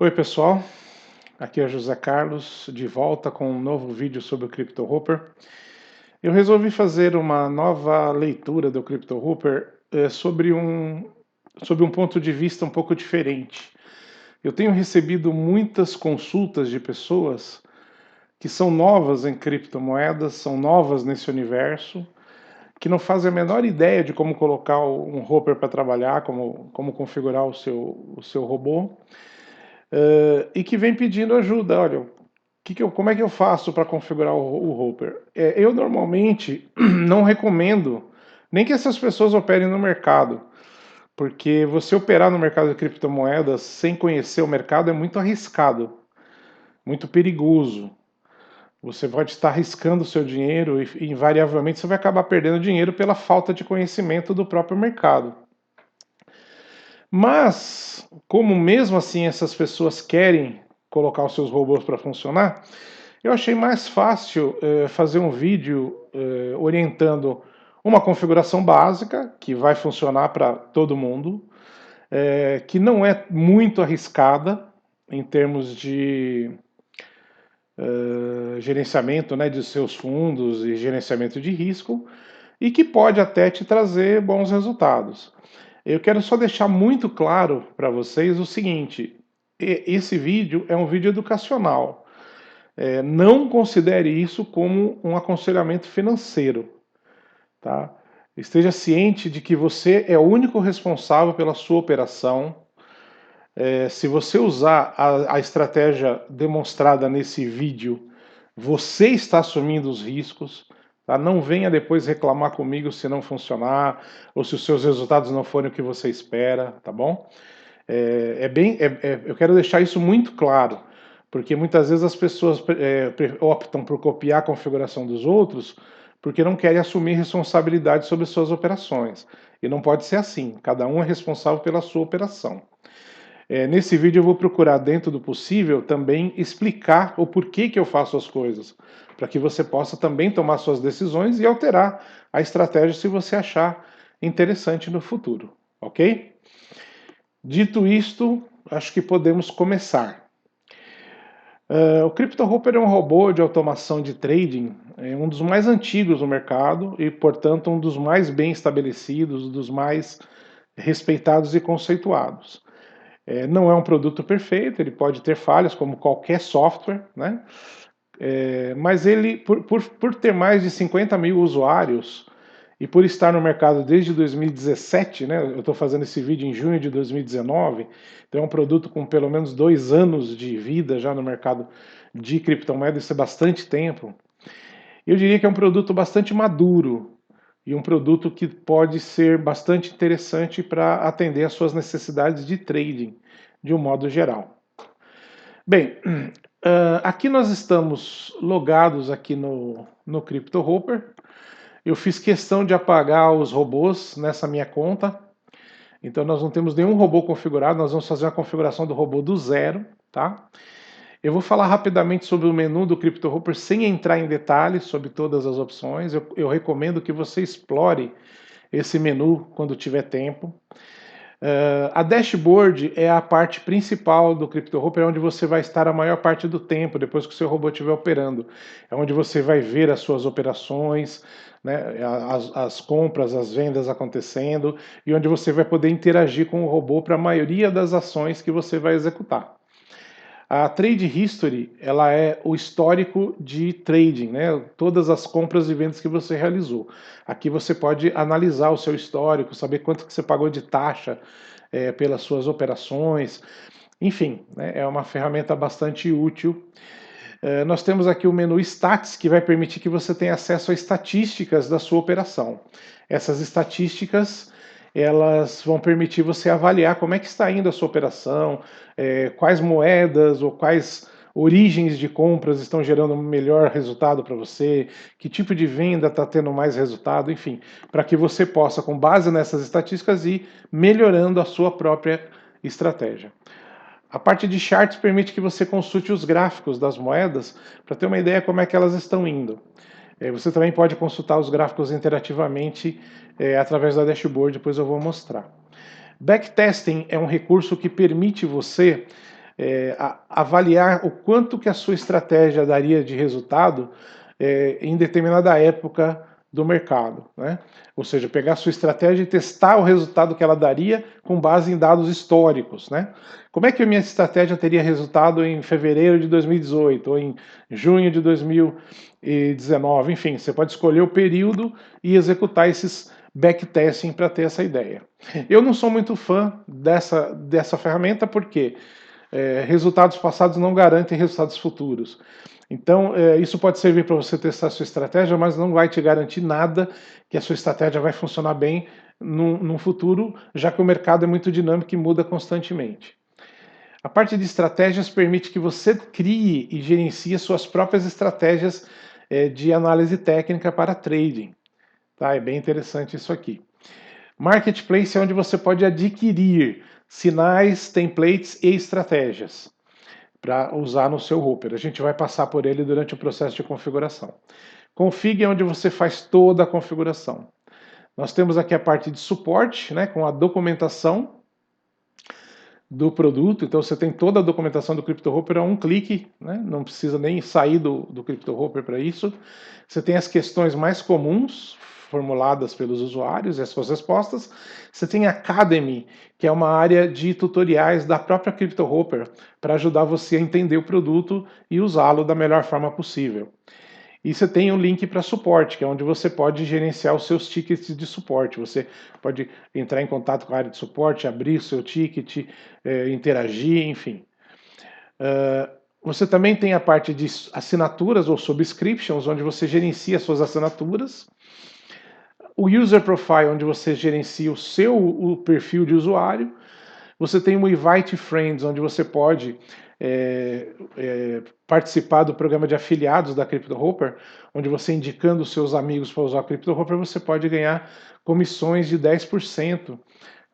Oi pessoal, aqui é José Carlos, de volta com um novo vídeo sobre o CryptoHopper. Eu resolvi fazer uma nova leitura do CryptoHopper sobre um ponto de vista um pouco diferente. Eu tenho recebido muitas consultas de pessoas que são novas em criptomoedas, são novas nesse universo, que não fazem a menor ideia de como colocar um Hopper para trabalhar, como configurar o seu robô, e que vem pedindo ajuda. Olha, como é que eu faço para configurar o Hopper? Eu normalmente não recomendo nem que essas pessoas operem no mercado, porque você operar no mercado de criptomoedas sem conhecer o mercado é muito arriscado, muito perigoso. Você pode estar arriscando o seu dinheiro e invariavelmente você vai acabar perdendo dinheiro pela falta de conhecimento do próprio mercado. Mas, como mesmo assim essas pessoas querem colocar os seus robôs para funcionar, eu achei mais fácil fazer um vídeo orientando uma configuração básica que vai funcionar para todo mundo, que não é muito arriscada em termos de gerenciamento, né, de seus fundos e gerenciamento de risco, e que pode até te trazer bons resultados. Eu quero só deixar muito claro para vocês o seguinte: esse vídeo é um vídeo educacional. Não considere isso como um aconselhamento financeiro, tá? Esteja ciente de que você é o único responsável pela sua operação. Se você usar a estratégia demonstrada nesse vídeo, você está assumindo os riscos. Tá? Não venha depois reclamar comigo se não funcionar ou se os seus resultados não forem o que você espera, tá bom? Eu quero deixar isso muito claro, porque muitas vezes as pessoas optam por copiar a configuração dos outros porque não querem assumir responsabilidade sobre suas operações. E não pode ser assim, cada um é responsável pela sua operação. Nesse vídeo eu vou procurar, dentro do possível, também explicar o porquê que eu faço as coisas, para que você possa também tomar suas decisões e alterar a estratégia se você achar interessante no futuro, ok? Dito isto, acho que podemos começar. O CryptoHopper é um robô de automação de trading, um dos mais antigos no mercado e, portanto, um dos mais bem estabelecidos, dos mais respeitados e conceituados. Não é um produto perfeito, ele pode ter falhas, como qualquer software, né? Mas ele, por ter mais de 50 mil usuários e por estar no mercado desde 2017, né? Eu estou fazendo esse vídeo em junho de 2019, então é um produto com pelo menos 2 anos de vida já no mercado de criptomoedas, isso é bastante tempo. Eu diria que é um produto bastante maduro e um produto que pode ser bastante interessante para atender às suas necessidades de trading, de um modo geral. Bem, aqui nós estamos logados aqui no CryptoHopper. Eu fiz questão de apagar os robôs nessa minha conta. Então nós não temos nenhum robô configurado, nós vamos fazer uma configuração do robô do zero, tá? Eu vou falar rapidamente sobre o menu do CryptoHopper sem entrar em detalhes sobre todas as opções. Eu recomendo que você explore esse menu quando tiver tempo. A dashboard é a parte principal do CryptoHopper, é onde você vai estar a maior parte do tempo, depois que o seu robô estiver operando. É onde você vai ver as suas operações, né, as compras, as vendas acontecendo, e onde você vai poder interagir com o robô para a maioria das ações que você vai executar. A Trade History, ela é o histórico de trading, né? Todas as compras e vendas que você realizou. Aqui você pode analisar o seu histórico, saber quanto que você pagou de taxa pelas suas operações. Enfim, né? É uma ferramenta bastante útil. Nós temos aqui o menu Stats, que vai permitir que você tenha acesso a estatísticas da sua operação. Essas estatísticas elas vão permitir você avaliar como é que está indo a sua operação, quais moedas ou quais origens de compras estão gerando um melhor resultado para você, que tipo de venda está tendo mais resultado, enfim, para que você possa, com base nessas estatísticas, ir melhorando a sua própria estratégia. A parte de charts permite que você consulte os gráficos das moedas para ter uma ideia como é que elas estão indo. Você também pode consultar os gráficos interativamente através da dashboard, depois eu vou mostrar. Backtesting é um recurso que permite você avaliar o quanto que a sua estratégia daria de resultado em determinada época do mercado, né? Ou seja, pegar a sua estratégia e testar o resultado que ela daria com base em dados históricos, né? Como é que a minha estratégia teria resultado em fevereiro de 2018 ou em junho de 2019? Enfim, você pode escolher o período e executar esses backtesting para ter essa ideia. Eu não sou muito fã dessa ferramenta porque resultados passados não garantem resultados futuros. Então, isso pode servir para você testar a sua estratégia, mas não vai te garantir nada que a sua estratégia vai funcionar bem no futuro, já que o mercado é muito dinâmico e muda constantemente. A parte de estratégias permite que você crie e gerencie suas próprias estratégias de análise técnica para trading. Tá? É bem interessante isso aqui. Marketplace é onde você pode adquirir sinais, templates e estratégias para usar no seu Hopper. A gente vai passar por ele durante o processo de configuração. Config é onde você faz toda a configuração. Nós temos aqui a parte de suporte, né, com a documentação do produto. Então você tem toda a documentação do CryptoHopper a um clique, né? Não precisa nem sair do CryptoHopper para isso. Você tem as questões mais comuns formuladas pelos usuários e as suas respostas. Você tem a Academy, que é uma área de tutoriais da própria CryptoHopper para ajudar você a entender o produto e usá-lo da melhor forma possível. E você tem um link para suporte, que é onde você pode gerenciar os seus tickets de suporte. Você pode entrar em contato com a área de suporte, abrir o seu ticket, interagir, enfim. Você também tem a parte de assinaturas ou subscriptions, onde você gerencia suas assinaturas. O User Profile, onde você gerencia o perfil de usuário. Você tem o Invite Friends, onde você pode participar do programa de afiliados da CryptoHopper, onde você indicando os seus amigos para usar a CryptoHopper, você pode ganhar comissões de 10%,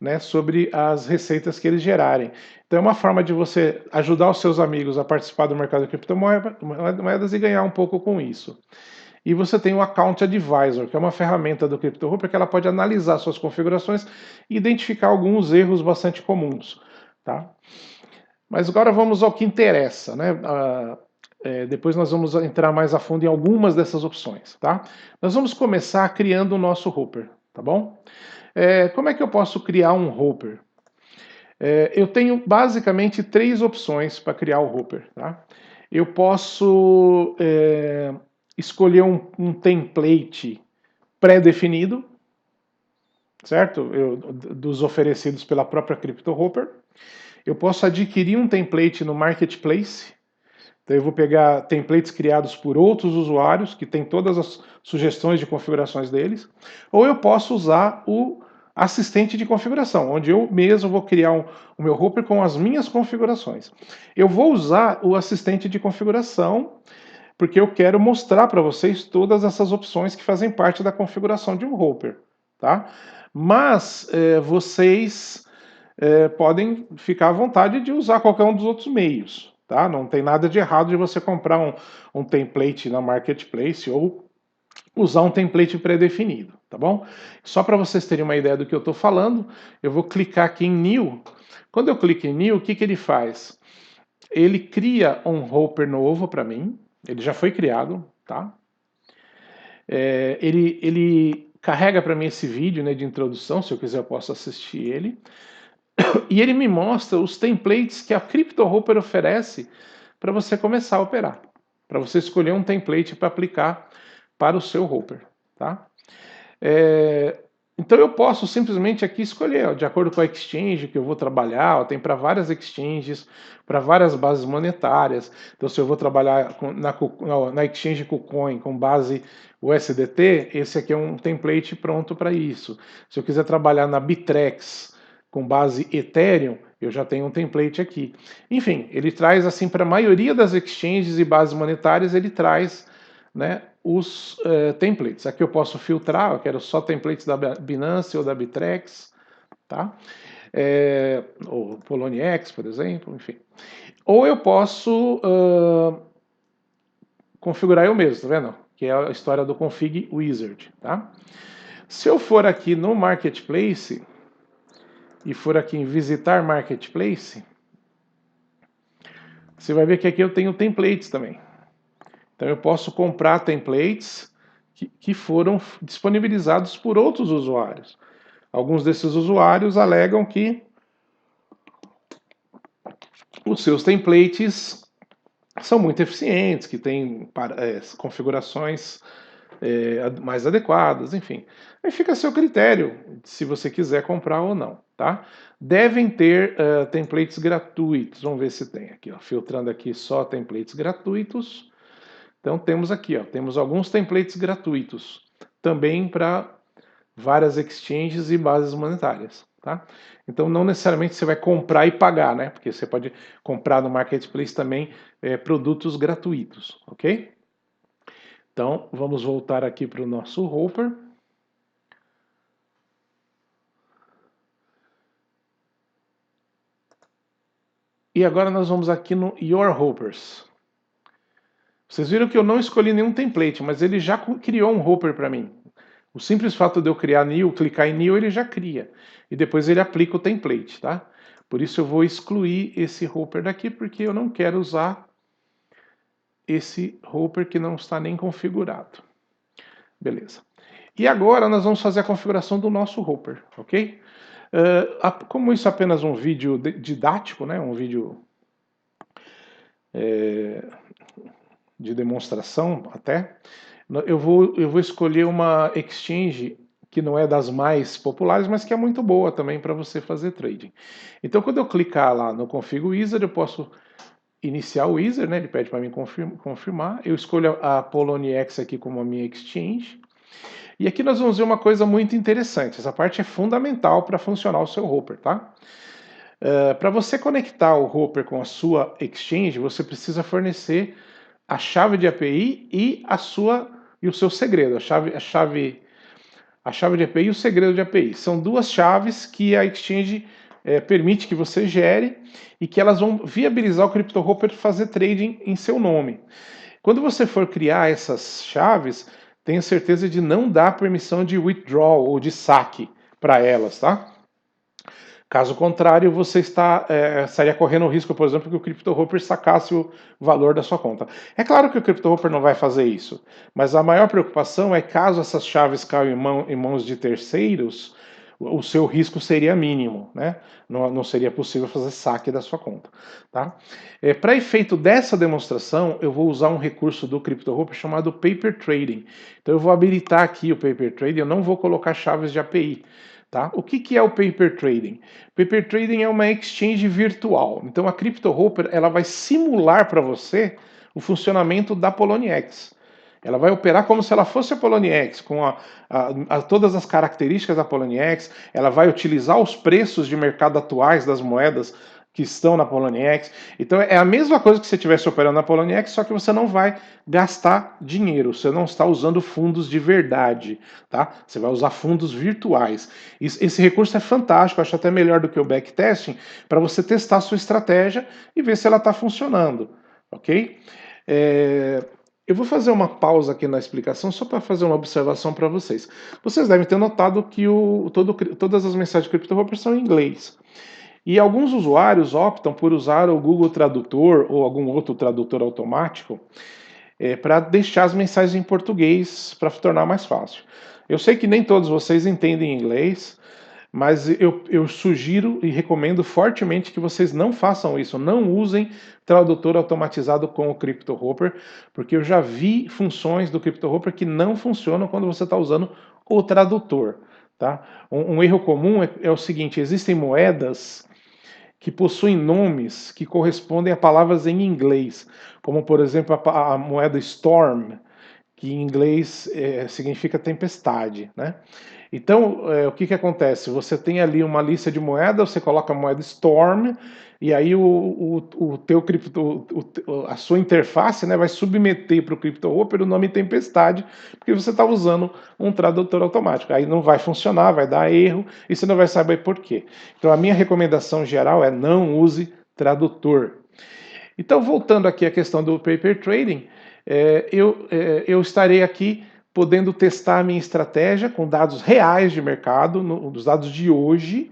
né, sobre as receitas que eles gerarem. Então é uma forma de você ajudar os seus amigos a participar do mercado de criptomoedas e ganhar um pouco com isso. E você tem o Account Advisor, que é uma ferramenta do CryptoHopper que ela pode analisar suas configurações e identificar alguns erros bastante comuns. Tá? Mas agora vamos ao que interessa. Né? Depois nós vamos entrar mais a fundo em algumas dessas opções. Tá? Nós vamos começar criando o nosso Hopper. Tá bom? Como é que eu posso criar um Hopper? Eu tenho basicamente 3 opções para criar o Hopper. Tá? Eu posso escolher um template pré-definido, certo? Dos oferecidos pela própria CryptoHopper. Eu posso adquirir um template no Marketplace. Então eu vou pegar templates criados por outros usuários, que tem todas as sugestões de configurações deles. Ou eu posso usar o assistente de configuração, onde eu mesmo vou criar o meu Hopper com as minhas configurações. Eu vou usar o assistente de configuração porque eu quero mostrar para vocês todas essas opções que fazem parte da configuração de um Hopper, tá? Mas vocês podem ficar à vontade de usar qualquer um dos outros meios, tá? Não tem nada de errado de você comprar um template na Marketplace ou usar um template pré-definido, tá bom? Só para vocês terem uma ideia do que eu estou falando, eu vou clicar aqui em New. Quando eu clico em New, o que ele faz? Ele cria um Hopper novo para mim, ele já foi criado, tá? Ele carrega para mim esse vídeo, né, de introdução, se eu quiser eu posso assistir ele. E ele me mostra os templates que a CryptoHopper oferece para você começar a operar. Para você escolher um template para aplicar para o seu Hopper, tá? Então eu posso simplesmente aqui escolher, ó, de acordo com a exchange que eu vou trabalhar, ó, tem para várias exchanges, para várias bases monetárias. Então se eu vou trabalhar na exchange KuCoin com base USDT, esse aqui é um template pronto para isso. Se eu quiser trabalhar na Bittrex com base Ethereum, eu já tenho um template aqui. Enfim, ele traz assim para a maioria das exchanges e bases monetárias, ele traz, né, os templates. Aqui eu posso filtrar, eu quero só templates da Binance ou da Bittrex, tá? Ou Poloniex, por exemplo, enfim. Ou eu posso configurar eu mesmo, tá vendo? Que é a história do Config Wizard, tá? Se eu for aqui no Marketplace e for aqui em visitar Marketplace, você vai ver que aqui eu tenho templates também. Então eu posso comprar templates que foram disponibilizados por outros usuários. Alguns desses usuários alegam que os seus templates são muito eficientes, que têm configurações mais adequadas, enfim. Aí fica a seu critério se você quiser comprar ou não, tá? Devem ter templates gratuitos. Vamos ver se tem aqui, ó, filtrando aqui só templates gratuitos. Então temos aqui, ó, temos alguns templates gratuitos, também para várias exchanges e bases monetárias, tá? Então não necessariamente você vai comprar e pagar, né? Porque você pode comprar no marketplace também produtos gratuitos, ok? Então vamos voltar aqui para o nosso Hopper. E agora nós vamos aqui no Your Hoppers. Vocês viram que eu não escolhi nenhum template, mas ele já criou um Hopper para mim. O simples fato de eu criar new, clicar em new, ele já cria. E depois ele aplica o template, tá? Por isso eu vou excluir esse Hopper daqui, porque eu não quero usar esse Hopper que não está nem configurado. Beleza. E agora nós vamos fazer a configuração do nosso Hopper, ok? Como isso é apenas um vídeo didático, né? Um vídeo de demonstração até, eu vou escolher uma exchange que não é das mais populares, mas que é muito boa também para você fazer trading. Então, quando eu clicar lá no Config Wizard, eu posso iniciar o Wizard, né? Ele pede para mim confirmar. Eu escolho a Poloniex aqui como a minha exchange. E aqui nós vamos ver uma coisa muito interessante. Essa parte é fundamental para funcionar o seu Hopper, tá? Para você conectar o Hopper com a sua exchange, você precisa fornecer a chave de API e o seu segredo, a chave de API e o segredo de API. São duas chaves que a exchange permite que você gere e que elas vão viabilizar o CryptoHopper fazer trading em seu nome. Quando você for criar essas chaves, tenha certeza de não dar permissão de withdrawal ou de saque para elas, tá? Caso contrário, você estaria correndo o risco, por exemplo, que o CryptoHopper sacasse o valor da sua conta. É claro que o CryptoHopper não vai fazer isso, mas a maior preocupação é caso essas chaves caiam em mãos de terceiros, o seu risco seria mínimo, né? Não seria possível fazer saque da sua conta. Tá? Para efeito dessa demonstração, eu vou usar um recurso do CryptoHopper chamado Paper Trading. Então eu vou habilitar aqui o Paper Trading, eu não vou colocar chaves de API. Tá? O que é o Paper Trading? Paper Trading é uma exchange virtual. Então a CryptoHopper ela vai simular para você o funcionamento da Poloniex. Ela vai operar como se ela fosse a Poloniex, com todas as características da Poloniex. Ela vai utilizar os preços de mercado atuais das moedas que estão na Poloniex. Então é a mesma coisa que você estivesse operando na Poloniex, só que você não vai gastar dinheiro, você não está usando fundos de verdade, tá? Você vai usar fundos virtuais. Esse recurso é fantástico, acho até melhor do que o backtesting, para você testar a sua estratégia e ver se ela está funcionando, ok? Eu vou fazer uma pausa aqui na explicação só para fazer uma observação para vocês. Vocês devem ter notado que todas as mensagens de CryptoHopper são em inglês. E alguns usuários optam por usar o Google Tradutor ou algum outro tradutor automático para deixar as mensagens em português para tornar mais fácil. Eu sei que nem todos vocês entendem inglês, mas eu sugiro e recomendo fortemente que vocês não façam isso, não usem tradutor automatizado com o CryptoHopper, porque eu já vi funções do CryptoHopper que não funcionam quando você está usando o tradutor. Tá? Um erro comum é o seguinte: existem moedas que possuem nomes que correspondem a palavras em inglês, como por exemplo a moeda Storm, que em inglês significa tempestade, né? Então, o que acontece? Você tem ali uma lista de moedas, você coloca a moeda Storm, e aí a sua interface, né, vai submeter para o CryptoHopper o nome tempestade, porque você está usando um tradutor automático. Aí não vai funcionar, vai dar erro, e você não vai saber por quê. Então, a minha recomendação geral é não use tradutor. Então, voltando aqui à questão do Paper Trading, eu estarei aqui podendo testar a minha estratégia com dados reais de mercado, dos dados de hoje,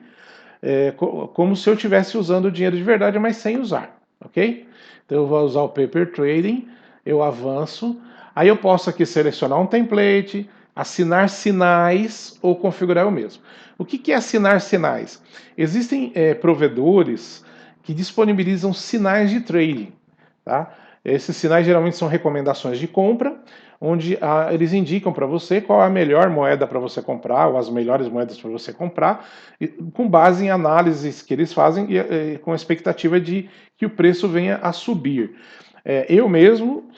como se eu estivesse usando o dinheiro de verdade, mas sem usar. ok? Então eu vou usar o Paper Trading, eu avanço, aí eu posso aqui selecionar um template, assinar sinais ou configurar eu mesmo. O que é assinar sinais? Existem provedores que disponibilizam sinais de trading, tá? Esses sinais geralmente são recomendações de compra, onde eles indicam para você qual é a melhor moeda para você comprar, ou as melhores moedas para você comprar, com base em análises que eles fazem e com a expectativa de que o preço venha a subir. Eu mesmo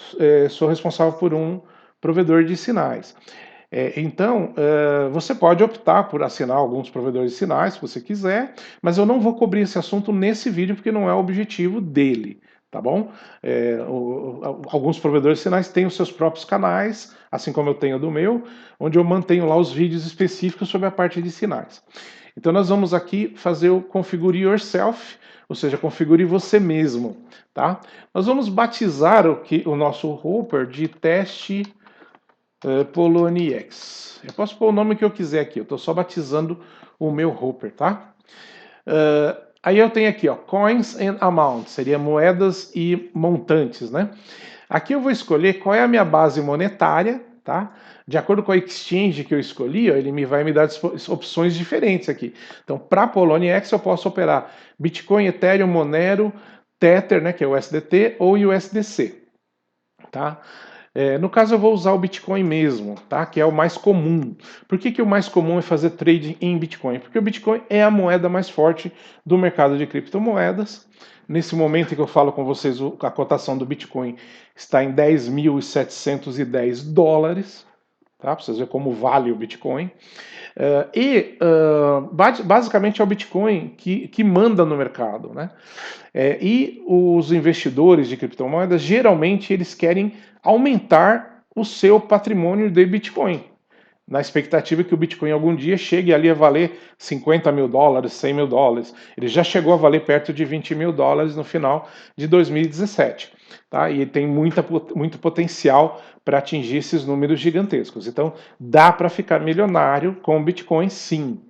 sou responsável por um provedor de sinais. Então, você pode optar por assinar alguns provedores de sinais, se você quiser, mas eu não vou cobrir esse assunto nesse vídeo, porque não é o objetivo dele, tá bom? Alguns provedores de sinais têm os seus próprios canais, assim como eu tenho do meu, onde eu mantenho lá os vídeos específicos sobre a parte de sinais. Então, nós vamos aqui fazer o Configure Yourself, ou seja, configure você mesmo, tá? Nós vamos batizar o nosso Hopper de teste Poloniex. Eu posso pôr o nome que eu quiser aqui, eu estou só batizando o meu Hopper, tá? Aí eu tenho aqui, ó, Coins and Amount, seria moedas e montantes, né? Aqui eu vou escolher qual é a minha base monetária, tá? De acordo com a exchange que eu escolhi, ó, ele vai me dar opções diferentes aqui. Então, para Poloniex eu posso operar Bitcoin, Ethereum, Monero, Tether, né, que é o USDT, ou USDC, tá? No caso eu vou usar o Bitcoin mesmo, tá? Que é o mais comum. Por que o mais comum é fazer trading em Bitcoin? Porque o Bitcoin é a moeda mais forte do mercado de criptomoedas. Nesse momento em que eu falo com vocês, a cotação do Bitcoin está em 10.710 dólares, tá? Para vocês verem como vale o Bitcoin. Basicamente é o Bitcoin que manda no mercado, né? E os investidores de criptomoedas, geralmente, eles querem aumentar o seu patrimônio de Bitcoin, na expectativa que o Bitcoin algum dia chegue ali a valer 50 mil dólares, 100 mil dólares. Ele já chegou a valer perto de 20 mil dólares no final de 2017. Tá? E tem muito potencial para atingir esses números gigantescos. Então, dá para ficar milionário com o Bitcoin, sim.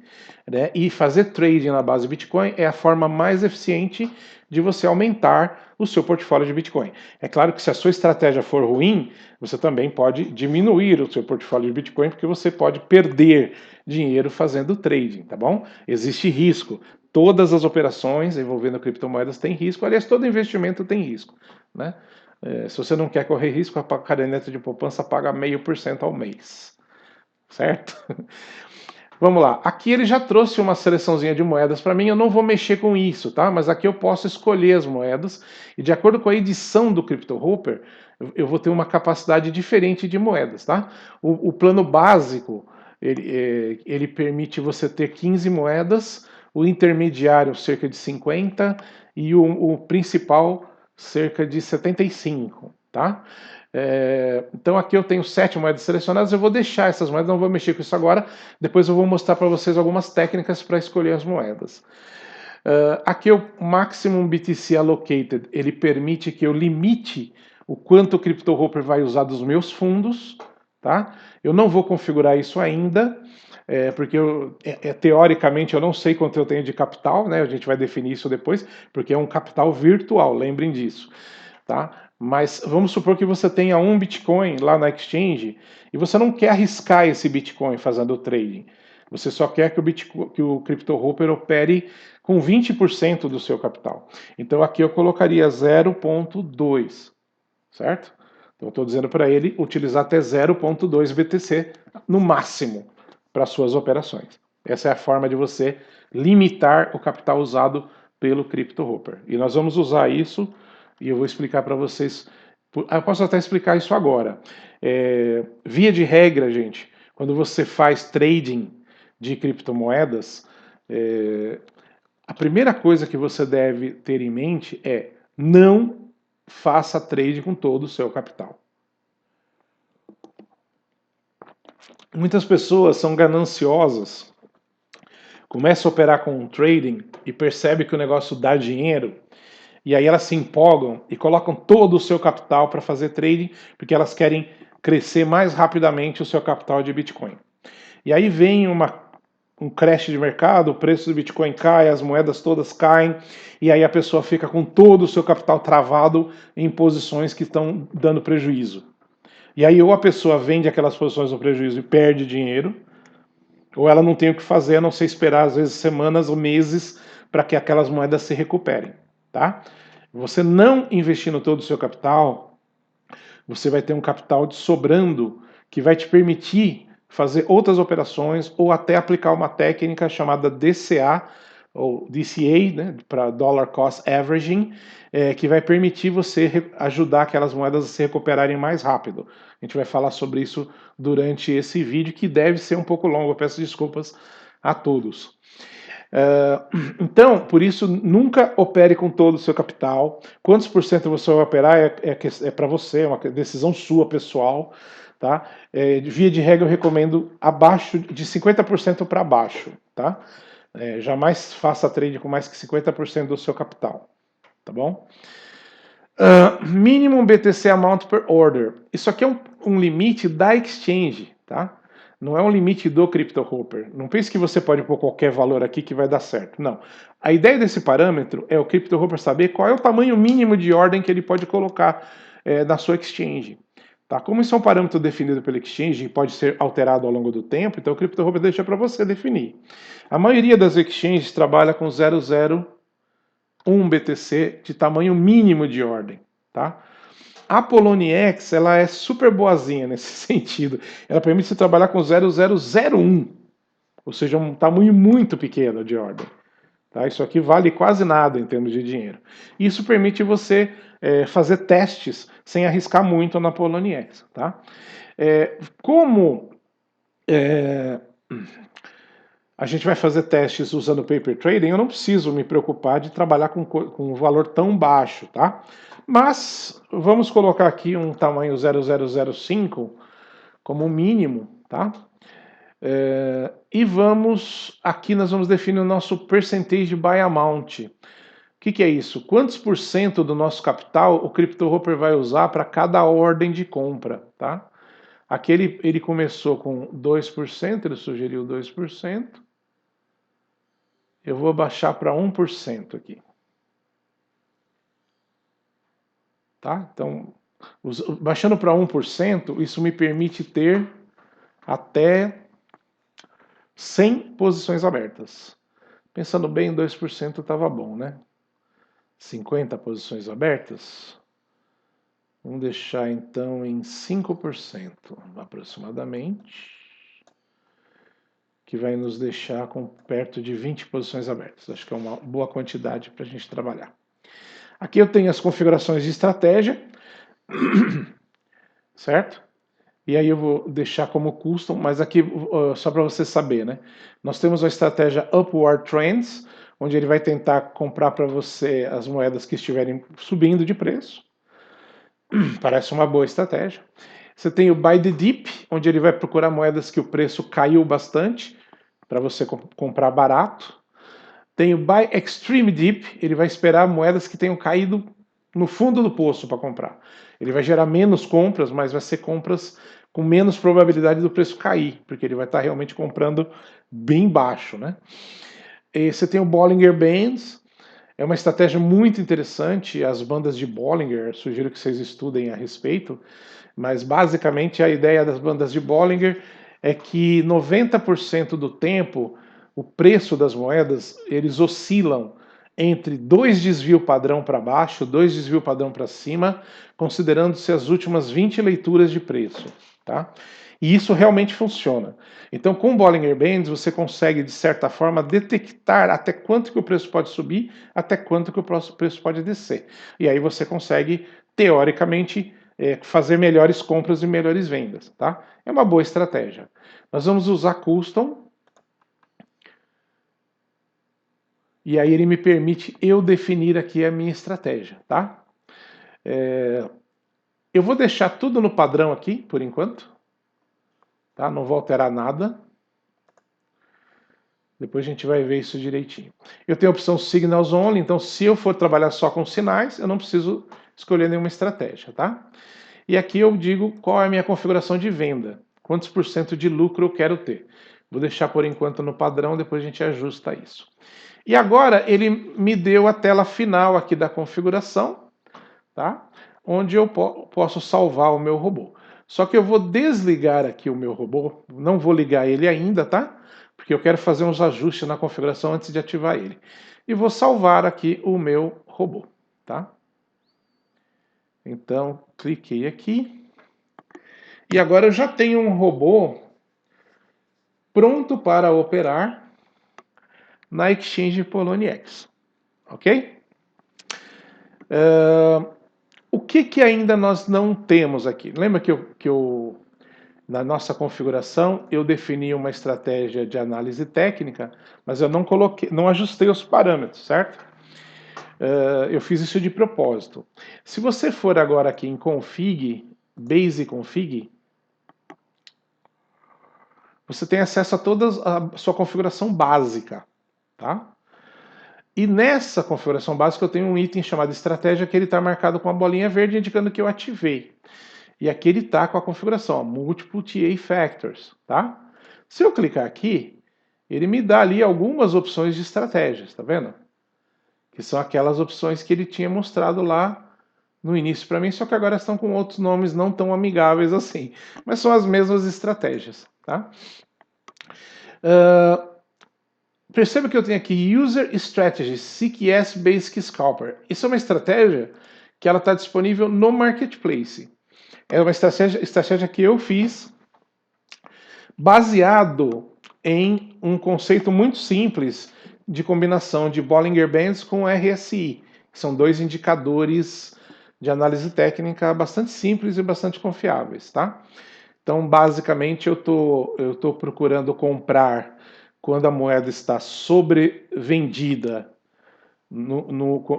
Né? E fazer trading na base do Bitcoin é a forma mais eficiente de você aumentar o seu portfólio de Bitcoin. É claro que se a sua estratégia for ruim, você também pode diminuir o seu portfólio de Bitcoin, porque você pode perder dinheiro fazendo trading, tá bom? Existe risco. Todas as operações envolvendo criptomoedas têm risco. Aliás, todo investimento tem risco, né? Se você não quer correr risco, a caderneta de poupança paga 0,5% ao mês, certo? Vamos lá, aqui ele já trouxe uma seleçãozinha de moedas para mim, eu não vou mexer com isso, tá? Mas aqui eu posso escolher as moedas e de acordo com a edição do Crypto Hopper, eu vou ter uma capacidade diferente de moedas, tá? O plano básico, ele permite você ter 15 moedas, o intermediário cerca de 50 e o principal cerca de 75, tá? Então aqui eu tenho 7 moedas selecionadas, eu vou deixar essas moedas, não vou mexer com isso agora, depois eu vou mostrar para vocês algumas técnicas para escolher as moedas. Aqui o Maximum BTC Allocated, ele permite que eu limite o quanto o Crypto Hopper vai usar dos meus fundos, tá? Eu não vou configurar isso ainda, porque teoricamente eu não sei quanto eu tenho de capital, né? A gente vai definir isso depois, porque é um capital virtual, lembrem disso, tá? Mas vamos supor que você tenha um Bitcoin lá na exchange e você não quer arriscar esse Bitcoin fazendo trading. Você só quer que o Crypto Hopper opere com 20% do seu capital. Então aqui eu colocaria 0,2, certo? Então eu estou dizendo para ele utilizar até 0,2 BTC no máximo para suas operações. Essa é a forma de você limitar o capital usado pelo Crypto Hopper. E nós vamos usar isso e eu vou explicar para vocês. Eu posso até explicar isso agora. Via de regra, gente, quando você faz trading de criptomoedas, a primeira coisa que você deve ter em mente é não faça trade com todo o seu capital. Muitas pessoas são gananciosas, começam a operar com trading e percebem que o negócio dá dinheiro, e aí elas se empolgam e colocam todo o seu capital para fazer trading, porque elas querem crescer mais rapidamente o seu capital de Bitcoin. E aí vem uma um crash de mercado, o preço do Bitcoin cai, as moedas todas caem, e aí a pessoa fica com todo o seu capital travado em posições que estão dando prejuízo. E aí ou a pessoa vende aquelas posições no prejuízo e perde dinheiro, ou ela não tem o que fazer a não ser esperar às vezes semanas ou meses para que aquelas moedas se recuperem, tá? Você não investindo todo o seu capital, você vai ter um capital sobrando que vai te permitir fazer outras operações ou até aplicar uma técnica chamada DCA ou DCA, né, para Dollar Cost Averaging, que vai permitir você ajudar aquelas moedas a se recuperarem mais rápido. A gente vai falar sobre isso durante esse vídeo, que deve ser um pouco longo, eu peço desculpas a todos. Então, por isso, nunca opere com todo o seu capital. Quantos por cento você vai operar é para você, é uma decisão sua, pessoal. Tá? Via de regra, eu recomendo abaixo de 50% para baixo. Tá? Jamais faça trade com mais que 50% do seu capital. Tá bom? Minimum BTC Amount per Order. Isso aqui é um limite da exchange. Tá? Não é um limite do CryptoHopper. Não pense que você pode pôr qualquer valor aqui que vai dar certo. Não. A ideia desse parâmetro é o CryptoHopper saber qual é o tamanho mínimo de ordem que ele pode colocar na sua exchange. Tá? Como isso é um parâmetro definido pela exchange e pode ser alterado ao longo do tempo, então o CryptoHopper deixa para você definir. A maioria das exchanges trabalha com 0,01 BTC de tamanho mínimo de ordem. Tá? A Poloniex, ela é super boazinha nesse sentido. Ela permite você trabalhar com 0,001, ou seja, um tamanho muito pequeno de ordem. Tá? Isso aqui vale quase nada em termos de dinheiro. Isso permite você fazer testes sem arriscar muito na Poloniex. Tá? Como a gente vai fazer testes usando paper trading, eu não preciso me preocupar de trabalhar com um valor tão baixo, tá? Mas vamos colocar aqui um tamanho 0,005 como mínimo, tá? E aqui nós vamos definir o nosso percentage by amount. O que é isso? Quantos por cento do nosso capital o CryptoHopper vai usar para cada ordem de compra, tá? Aqui ele começou com 2%, ele sugeriu 2%. Eu vou baixar para 1% aqui. Tá? Então, baixando para 1%, isso me permite ter até 100 posições abertas. Pensando bem, 2% estava bom, né? 50 posições abertas. Vamos deixar então em 5% aproximadamente, que vai nos deixar com perto de 20 posições abertas. Acho que é uma boa quantidade para a gente trabalhar. Aqui eu tenho as configurações de estratégia, certo? E aí eu vou deixar como custom, mas aqui só para você saber, né? Nós temos a estratégia Upward Trends, onde ele vai tentar comprar para você as moedas que estiverem subindo de preço. Parece uma boa estratégia. Você tem o Buy the Dip, onde ele vai procurar moedas que o preço caiu bastante, para você comprar barato. Tem o Buy Extreme Dip, ele vai esperar moedas que tenham caído no fundo do poço para comprar. Ele vai gerar menos compras, mas vai ser compras com menos probabilidade do preço cair, porque ele vai estar realmente comprando bem baixo, né? E você tem o Bollinger Bands, é uma estratégia muito interessante, as bandas de Bollinger, sugiro que vocês estudem a respeito, mas basicamente a ideia das bandas de Bollinger é que 90% do tempo o preço das moedas eles oscilam entre dois desvios padrão para baixo, dois desvios padrão para cima, considerando-se as últimas 20 leituras de preço. Tá? E isso realmente funciona. Então, com Bollinger Bands, você consegue, de certa forma, detectar até quanto que o preço pode subir, até quanto que o preço pode descer. E aí você consegue, teoricamente, fazer melhores compras e melhores vendas. Tá? É uma boa estratégia. Nós vamos usar Custom. E aí ele me permite eu definir aqui a minha estratégia, tá? Eu vou deixar tudo no padrão aqui, por enquanto. Tá? Não vou alterar nada. Depois a gente vai ver isso direitinho. Eu tenho a opção Signals Only, então se eu for trabalhar só com sinais, eu não preciso escolher nenhuma estratégia, tá? E aqui eu digo qual é a minha configuração de venda. Quantos por cento de lucro eu quero ter. Vou deixar por enquanto no padrão, depois a gente ajusta isso. E agora ele me deu a tela final aqui da configuração, tá? Onde eu posso salvar o meu robô. Só que eu vou desligar aqui o meu robô, não vou ligar ele ainda, tá? Porque eu quero fazer uns ajustes na configuração antes de ativar ele. E vou salvar aqui o meu robô, tá? Então, cliquei aqui. E agora eu já tenho um robô pronto para operar na Exchange Poloniex, ok? O que ainda nós não temos aqui? Lembra que na nossa configuração eu defini uma estratégia de análise técnica, mas eu não coloquei, não ajustei os parâmetros, certo? Eu fiz isso de propósito. Se você for agora aqui em Config, Base Config, você tem acesso a toda a sua configuração básica, tá? E nessa configuração básica eu tenho um item chamado estratégia que ele está marcado com a bolinha verde indicando que eu ativei. E aqui ele está com a configuração, ó, Multiple TA Factors, tá? Se eu clicar aqui, ele me dá ali algumas opções de estratégias, tá vendo? Que são aquelas opções que ele tinha mostrado lá no início para mim, só que agora estão com outros nomes não tão amigáveis assim. Mas são as mesmas estratégias, tá? Perceba que eu tenho aqui User Strategy CQS Basic Scalper. Isso é uma estratégia que ela está disponível no Marketplace. É uma estratégia que eu fiz baseado em um conceito muito simples de combinação de Bollinger Bands com RSI, que são dois indicadores de análise técnica bastante simples e bastante confiáveis, tá? Então, basicamente, eu tô procurando comprar quando a moeda está sobrevendida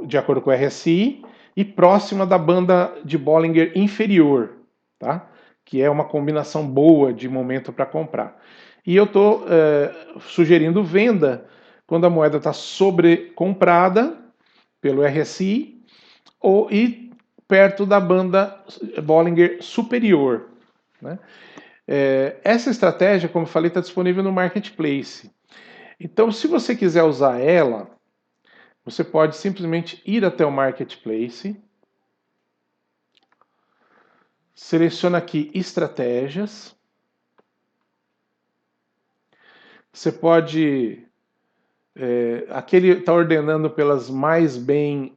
de acordo com o RSI e próxima da banda de Bollinger inferior, tá? Que é uma combinação boa de momento para comprar. E eu estou sugerindo venda quando a moeda está sobrecomprada pelo RSI e perto da banda Bollinger superior, né? Essa estratégia, como eu falei, está disponível no Marketplace. Então, se você quiser usar ela, você pode simplesmente ir até o Marketplace, seleciona aqui Estratégias. Você pode... aqui ele está ordenando pelas mais bem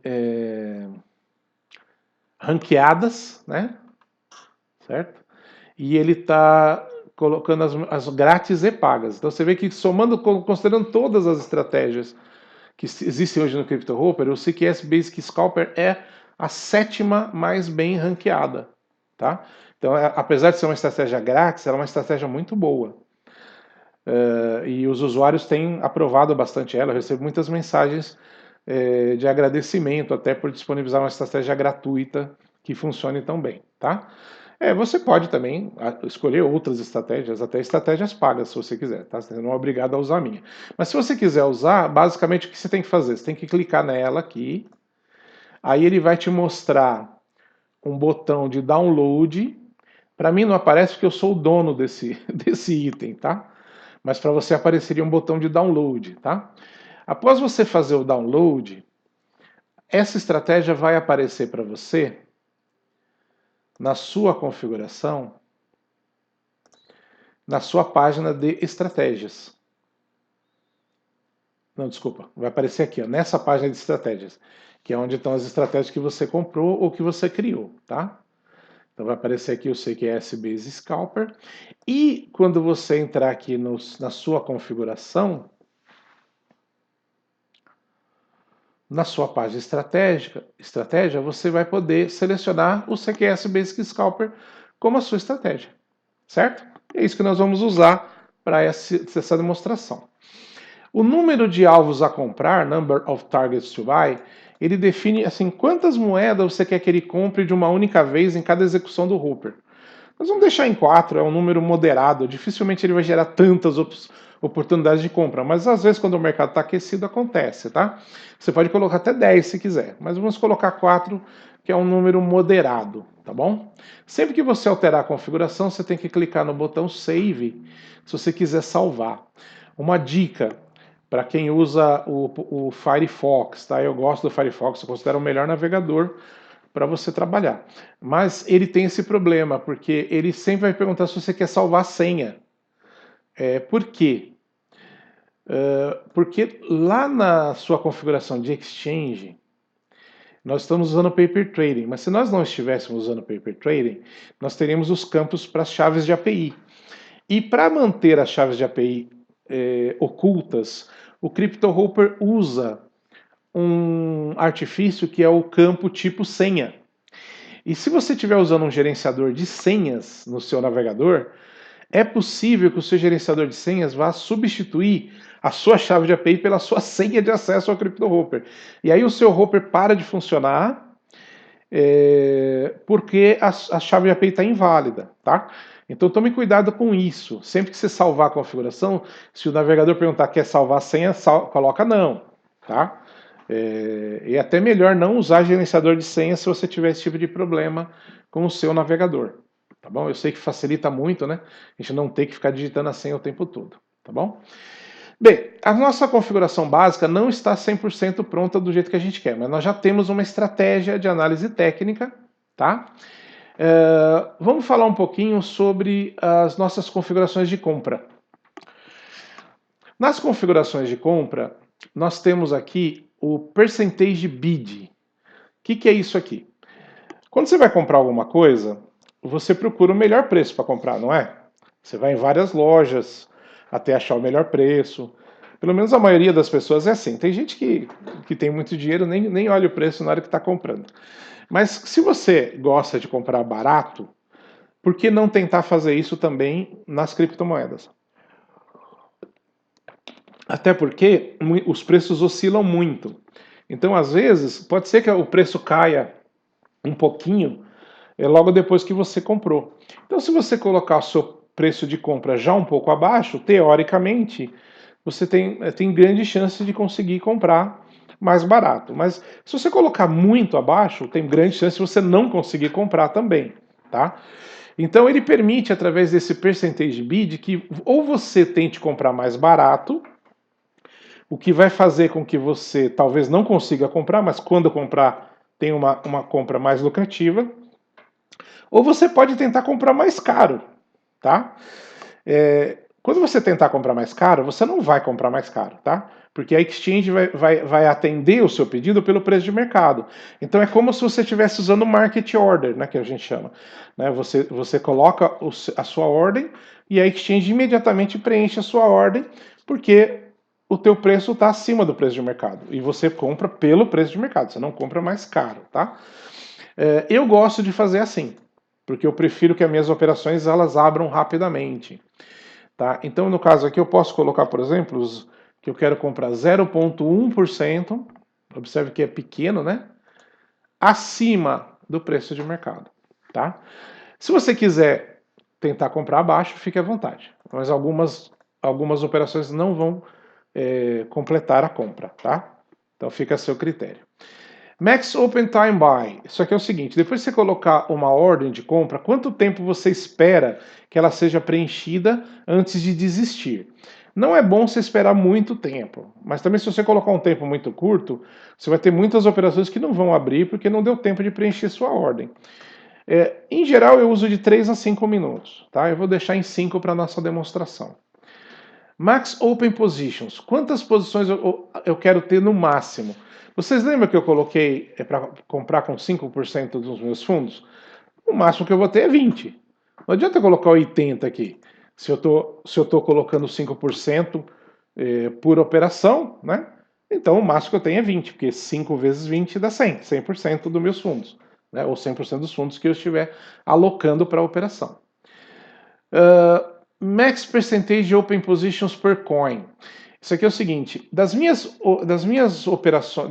ranqueadas, né? Certo? E ele está colocando as grátis e pagas. Então você vê que somando, considerando todas as estratégias que existem hoje no CryptoHopper, o CQS Basic Scalper é a 7ª mais bem ranqueada, tá? Então, apesar de ser uma estratégia grátis, ela é uma estratégia muito boa. E os usuários têm aprovado bastante ela. Eu recebo muitas mensagens de agradecimento até por disponibilizar uma estratégia gratuita que funcione tão bem, tá? Você pode também escolher outras estratégias, até estratégias pagas, se você quiser, tá? Você não é obrigado a usar a minha. Mas se você quiser usar, basicamente o que você tem que fazer? Você tem que clicar nela aqui, aí ele vai te mostrar um botão de download. Para mim não aparece porque eu sou o dono desse item, tá? Mas para você apareceria um botão de download, tá? Após você fazer o download, essa estratégia vai aparecer para você na sua configuração, na sua página de estratégias. Não, desculpa, vai aparecer aqui, ó, nessa página de estratégias, que é onde estão as estratégias que você comprou ou que você criou, tá? Então vai aparecer aqui o CQS Base Scalper. E quando você entrar aqui na sua configuração, na sua página estratégia, você vai poder selecionar o CQS Basic Scalper como a sua estratégia, certo? É isso que nós vamos usar para essa demonstração. O número de alvos a comprar, number of targets to buy, ele define assim quantas moedas você quer que ele compre de uma única vez em cada execução do Hopper. Nós vamos deixar em 4, é um número moderado, dificilmente ele vai gerar tantas oportunidades de compra, mas às vezes quando o mercado está aquecido acontece, tá? Você pode colocar até 10 se quiser, mas vamos colocar 4, que é um número moderado, tá bom? Sempre que você alterar a configuração, você tem que clicar no botão Save, se você quiser salvar. Uma dica para quem usa o Firefox, tá? Eu gosto do Firefox, eu considero o melhor navegador para você trabalhar. Mas ele tem esse problema, porque ele sempre vai perguntar se você quer salvar a senha. Por quê? Porque lá na sua configuração de Exchange, nós estamos usando o Paper Trading, mas se nós não estivéssemos usando o Paper Trading, nós teríamos os campos para as chaves de API. E para manter as chaves de API ocultas, o CryptoHopper usa um artifício que é o campo tipo senha. E se você estiver usando um gerenciador de senhas no seu navegador, é possível que o seu gerenciador de senhas vá substituir a sua chave de API pela sua senha de acesso ao CryptoHopper. E aí o seu Hopper para de funcionar porque a chave de API está inválida, tá? Então tome cuidado com isso. Sempre que você salvar a configuração, se o navegador perguntar quer salvar a senha, coloca não, tá? E é até melhor não usar gerenciador de senha se você tiver esse tipo de problema com o seu navegador, tá bom? Eu sei que facilita muito, né? A gente não tem que ficar digitando a senha o tempo todo, tá bom? Bem, a nossa configuração básica não está 100% pronta do jeito que a gente quer, mas nós já temos uma estratégia de análise técnica, tá? Vamos falar um pouquinho sobre as nossas configurações de compra. Nas configurações de compra, nós temos aqui o Percentage Bid. O que é isso aqui? Quando você vai comprar alguma coisa, você procura o melhor preço para comprar, não é? Você vai em várias lojas até achar o melhor preço. Pelo menos a maioria das pessoas é assim. Tem gente que tem muito dinheiro, nem olha o preço na hora que está comprando. Mas se você gosta de comprar barato, por que não tentar fazer isso também nas criptomoedas? Até porque os preços oscilam muito. Então, às vezes, pode ser que o preço caia um pouquinho logo depois que você comprou. Então, se você colocar o seu preço de compra já um pouco abaixo, teoricamente, você tem grande chance de conseguir comprar mais barato. Mas se você colocar muito abaixo, tem grande chance de você não conseguir comprar também, tá? Então ele permite, através desse percentage bid, que ou você tente comprar mais barato, o que vai fazer com que você talvez não consiga comprar, mas quando comprar tem uma compra mais lucrativa, ou você pode tentar comprar mais caro, tá? Quando você tentar comprar mais caro, você não vai comprar mais caro, tá? Porque a exchange vai atender o seu pedido pelo preço de mercado. Então é como se você estivesse usando market order, né, que a gente chama. Né? Você coloca a sua ordem e a exchange imediatamente preenche a sua ordem, porque o teu preço está acima do preço de mercado. E você compra pelo preço de mercado, você não compra mais caro, tá? Eu gosto de fazer assim, porque eu prefiro que as minhas operações elas abram rapidamente. Tá? Então, no caso aqui, eu posso colocar, por exemplo, que eu quero comprar 0,1%, observe que é pequeno, né? Acima do preço de mercado. Tá? Se você quiser tentar comprar abaixo, fique à vontade. Mas algumas operações não vão completar a compra. Tá? Então, fica a seu critério. Max Open Time Buy. Isso aqui é o seguinte: depois de você colocar uma ordem de compra, quanto tempo você espera que ela seja preenchida antes de desistir? Não é bom você esperar muito tempo, mas também se você colocar um tempo muito curto, você vai ter muitas operações que não vão abrir porque não deu tempo de preencher sua ordem. Em geral, eu uso de 3 a 5 minutos. Tá? Eu vou deixar em 5 para nossa demonstração. Max Open Positions. Quantas posições eu quero ter no máximo? Vocês lembram que eu coloquei para comprar com 5% dos meus fundos? O máximo que eu vou ter é 20. Não adianta colocar 80 aqui. Se eu tô colocando 5% por operação, né? Então o máximo que eu tenho é 20, porque 5 vezes 20 dá 100, 100% dos meus fundos, né? Ou 100% dos fundos que eu estiver alocando para a operação. Max Percentage Open Positions per Coin. Isso aqui é o seguinte: das minhas operações,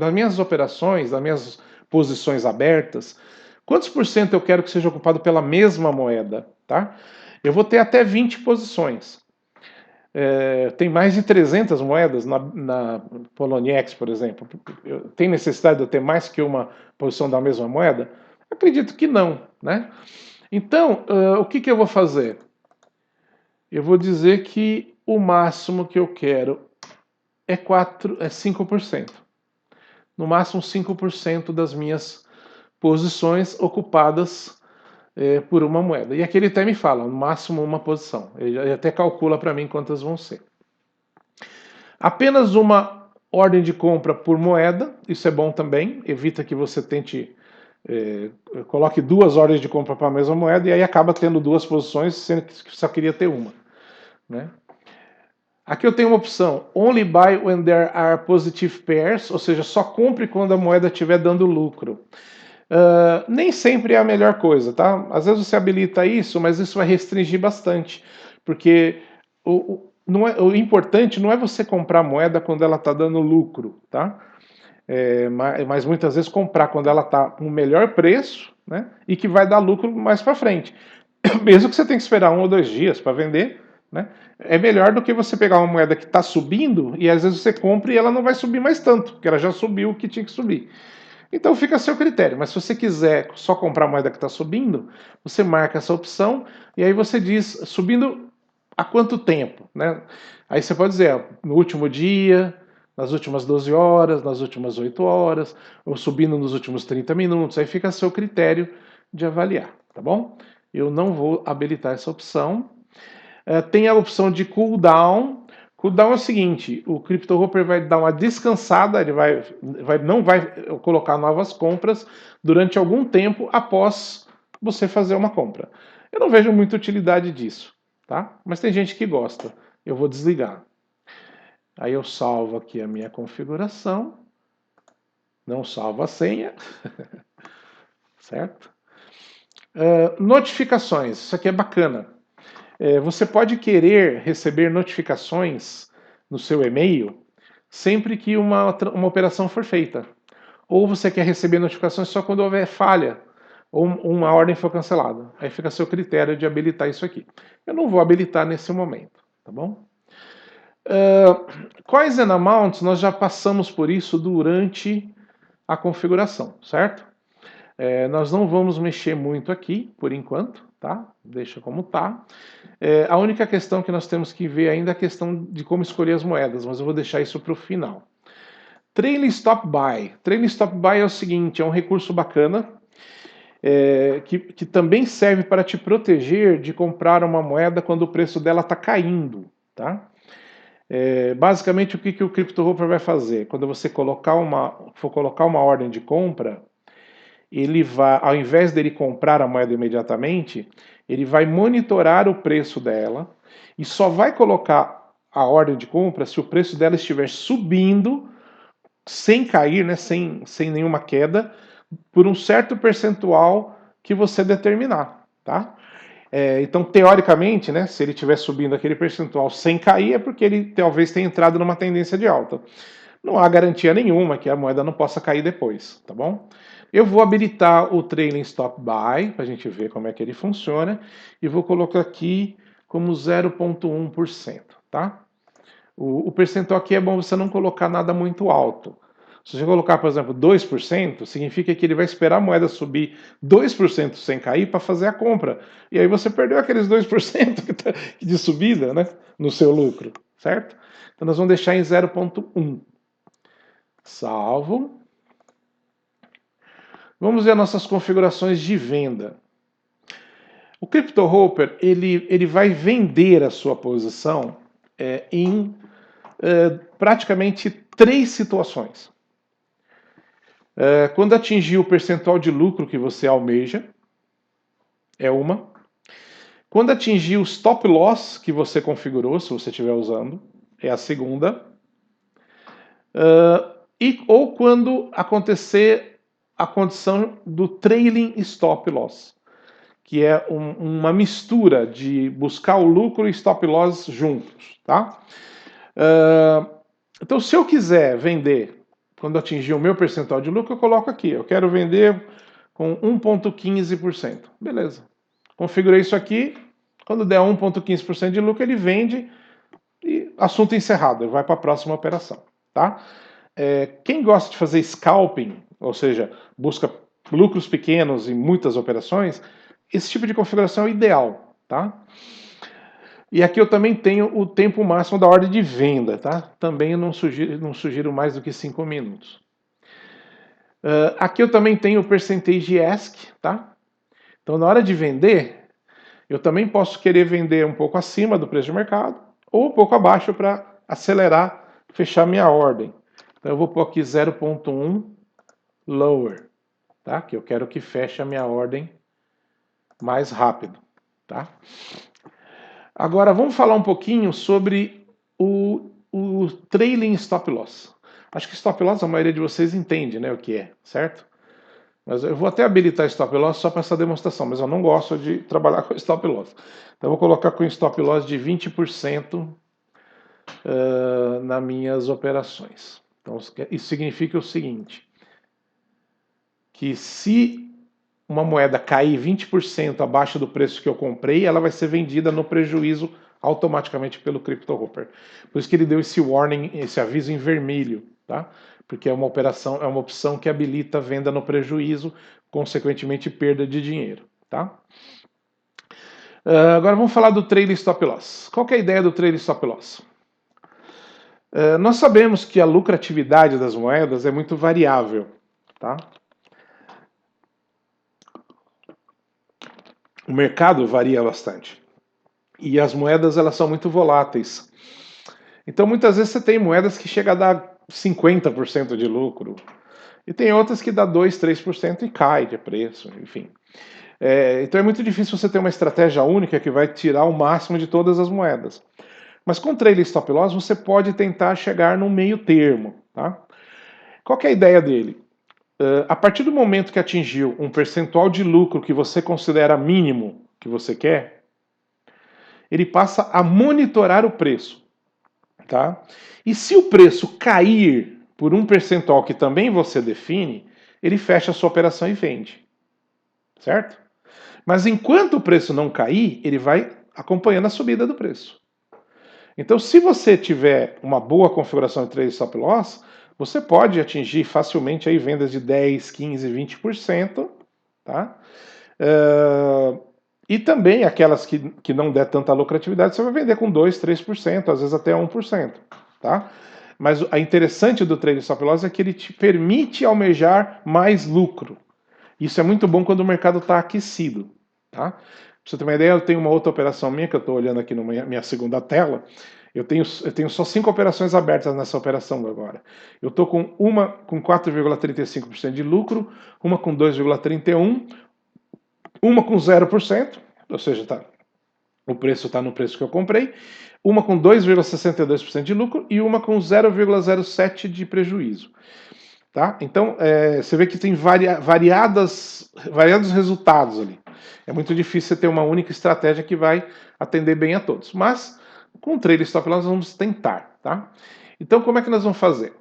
das minhas posições abertas, quantos por cento eu quero que seja ocupado pela mesma moeda? Tá? Eu vou ter até 20 posições. Tem mais de 300 moedas na Poloniex, por exemplo. Tem necessidade de eu ter mais que uma posição da mesma moeda? Acredito que não, né? Então, o que que eu vou fazer? Eu vou dizer que o máximo que eu quero é 5%. No máximo 5% das minhas posições ocupadas por uma moeda. E aqui ele até me fala, no máximo uma posição. Ele até calcula para mim quantas vão ser. Apenas uma ordem de compra por moeda, isso é bom também, evita que você tente coloque duas ordens de compra para a mesma moeda e aí acaba tendo duas posições, sendo que só queria ter uma, né? Aqui eu tenho uma opção, only buy when there are positive pairs, ou seja, só compre quando a moeda estiver dando lucro. Nem sempre é a melhor coisa, tá? Às vezes você habilita isso, mas isso vai restringir bastante, porque o importante não é você comprar moeda quando ela está dando lucro, tá? Mas muitas vezes comprar quando ela está com o melhor preço, né? E que vai dar lucro mais para frente. Mesmo que você tenha que esperar 1 ou 2 dias para vender, né? É melhor do que você pegar uma moeda que está subindo e às vezes você compra e ela não vai subir mais tanto, porque ela já subiu o que tinha que subir. Então fica a seu critério, mas se você quiser só comprar a moeda que está subindo, você marca essa opção e aí você diz subindo há quanto tempo, né? Aí você pode dizer no último dia, nas últimas 12 horas, nas últimas 8 horas, ou subindo nos últimos 30 minutos, aí fica a seu critério de avaliar, tá bom? Eu não vou habilitar essa opção. Tem a opção de cooldown. Cooldown é o seguinte, o CryptoHopper vai dar uma descansada, ele não vai colocar novas compras durante algum tempo após você fazer uma compra. Eu não vejo muita utilidade disso, tá? Mas tem gente que gosta. Eu vou desligar. Aí eu salvo aqui a minha configuração. Não salvo a senha. Certo? Notificações. Isso aqui é bacana. Você pode querer receber notificações no seu e-mail sempre que uma operação for feita. Ou você quer receber notificações só quando houver falha ou uma ordem for cancelada. Aí fica a seu critério de habilitar isso aqui. Eu não vou habilitar nesse momento, tá bom? Coins and amounts, nós já passamos por isso durante a configuração, certo? Nós não vamos mexer muito aqui, por enquanto, tá? Deixa como tá. A única questão que nós temos que ver ainda é a questão de como escolher as moedas, mas eu vou deixar isso para o final. Trailing Stop Buy. Trailing Stop Buy é o seguinte, é um recurso bacana, que também serve para te proteger de comprar uma moeda quando o preço dela está caindo, tá? Basicamente, o que o CryptoHopper vai fazer? Quando você for colocar uma ordem de compra, ele vai, ao invés dele comprar a moeda imediatamente, ele vai monitorar o preço dela e só vai colocar a ordem de compra se o preço dela estiver subindo, sem cair, né, sem nenhuma queda, por um certo percentual que você determinar, tá? Então, teoricamente, né, se ele estiver subindo aquele percentual sem cair, é porque ele talvez tenha entrado numa tendência de alta. Não há garantia nenhuma que a moeda não possa cair depois, tá bom? Eu vou habilitar o Trailing Stop Buy, para a gente ver como é que ele funciona, e vou colocar aqui como 0,1%, tá? O percentual aqui é bom você não colocar nada muito alto. Se você colocar, por exemplo, 2%, significa que ele vai esperar a moeda subir 2% sem cair para fazer a compra. E aí você perdeu aqueles 2% de subida, né, no seu lucro, certo? Então nós vamos deixar em 0,1. Salvo. Vamos ver as nossas configurações de venda. O CryptoHopper ele vai vender a sua posição em praticamente 3 situações. Quando atingir o percentual de lucro que você almeja, é uma. Quando atingir o stop loss que você configurou, se você estiver usando, é a segunda. Ou quando acontecer a condição do trailing stop loss, que é uma mistura de buscar o lucro e stop loss juntos, tá? Então, se eu quiser vender, quando atingir o meu percentual de lucro, eu coloco aqui, eu quero vender com 1,15%. Beleza. Configurei isso aqui, quando der 1,15% de lucro, ele vende e assunto encerrado, ele vai para a próxima operação, tá? Quem gosta de fazer scalping, ou seja, busca lucros pequenos e muitas operações, esse tipo de configuração é o ideal, tá? E aqui eu também tenho o tempo máximo da ordem de venda, tá? Também eu não sugiro mais do que 5 minutos. Aqui eu também tenho o percentage ask, tá? Então na hora de vender, eu também posso querer vender um pouco acima do preço de mercado ou um pouco abaixo para acelerar, fechar minha ordem. Então eu vou pôr aqui 0,1 lower, tá? Que eu quero que feche a minha ordem mais rápido, tá? Agora vamos falar um pouquinho sobre o trailing stop loss. Acho que stop loss a maioria de vocês entende, né, o que é, certo? Mas eu vou até habilitar stop loss só para essa demonstração, mas eu não gosto de trabalhar com stop loss. Então eu vou colocar com stop loss de 20% nas minhas operações. Então isso significa o seguinte, que se uma moeda cair 20% abaixo do preço que eu comprei, ela vai ser vendida no prejuízo automaticamente pelo CryptoHopper. Por isso que ele deu esse warning, esse aviso em vermelho, tá? Porque é uma operação, é uma opção que habilita a venda no prejuízo, consequentemente perda de dinheiro, tá? Agora vamos falar do trailing stop loss. Qual que é a ideia do trailing stop loss? Nós sabemos que a lucratividade das moedas é muito variável, tá? O mercado varia bastante. E as moedas, elas são muito voláteis. Então, muitas vezes você tem moedas que chegam a dar 50% de lucro. E tem outras que dá 2, 3% e cai de preço, enfim. Então é muito difícil você ter uma estratégia única que vai tirar o máximo de todas as moedas. Mas com trailing stop loss você pode tentar chegar no meio termo, tá? Qual que é a ideia dele? A partir do momento que atingiu um percentual de lucro que você considera mínimo que você quer, ele passa a monitorar o preço, tá? E se o preço cair por um percentual que também você define, ele fecha a sua operação e vende, certo? Mas enquanto o preço não cair, ele vai acompanhando a subida do preço. Então, se você tiver uma boa configuração de trade stop loss, você pode atingir facilmente aí vendas de 10, 15, 20%, tá? E também aquelas que não der tanta lucratividade, você vai vender com 2, 3%, às vezes até 1%, tá? Mas a interessante do trade stop loss é que ele te permite almejar mais lucro. Isso é muito bom quando o mercado está aquecido, tá? Pra você ter uma ideia, eu tenho uma outra operação minha que eu estou olhando aqui na minha segunda tela. Eu tenho só 5 operações abertas nessa operação agora. Eu estou com uma com 4,35% de lucro, uma com 2,31%, uma com 0%, ou seja, o preço está no preço que eu comprei, uma com 2,62% de lucro e uma com 0,07% de prejuízo. Tá? Então, você vê que tem variados resultados ali. É muito difícil você ter uma única estratégia que vai atender bem a todos. Mas, com o trailing stop loss, nós vamos tentar. Tá? Então, como é que nós vamos fazer?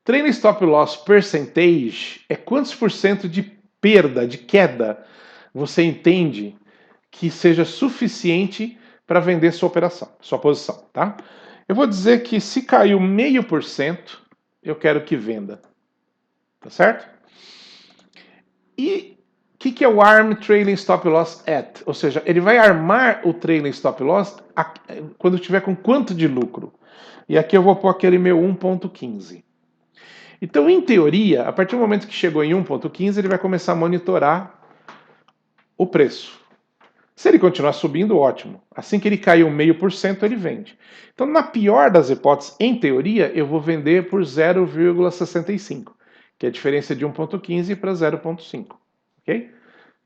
Trailing stop loss percentage é quantos por cento de perda, de queda, você entende que seja suficiente para vender sua operação, sua posição. Tá? Eu vou dizer que se caiu 0,5%, eu quero que venda. Tá certo? E o que é o ARM Trailing Stop Loss at? Ou seja, ele vai armar o Trailing Stop Loss quando tiver com quanto de lucro? E aqui eu vou pôr aquele meu 1,15. Então, em teoria, a partir do momento que chegou em 1,15, ele vai começar a monitorar o preço. Se ele continuar subindo, ótimo. Assim que ele cair 0,5%, ele vende. Então, na pior das hipóteses, em teoria, eu vou vender por 0,65, que é a diferença de 1,15 para 0,5, ok?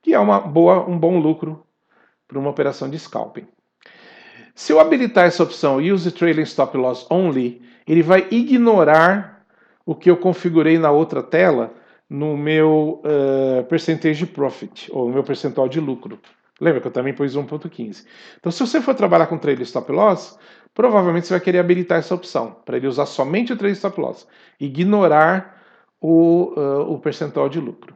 Que é um bom lucro para uma operação de scalping. Se eu habilitar essa opção Use Trailing Stop Loss Only, ele vai ignorar o que eu configurei na outra tela no meu percentage profit, ou no meu percentual de lucro. Lembra que eu também pus 1,15. Então, se você for trabalhar com trailing stop loss, provavelmente você vai querer habilitar essa opção, para ele usar somente o trailing stop loss, ignorar o percentual de lucro.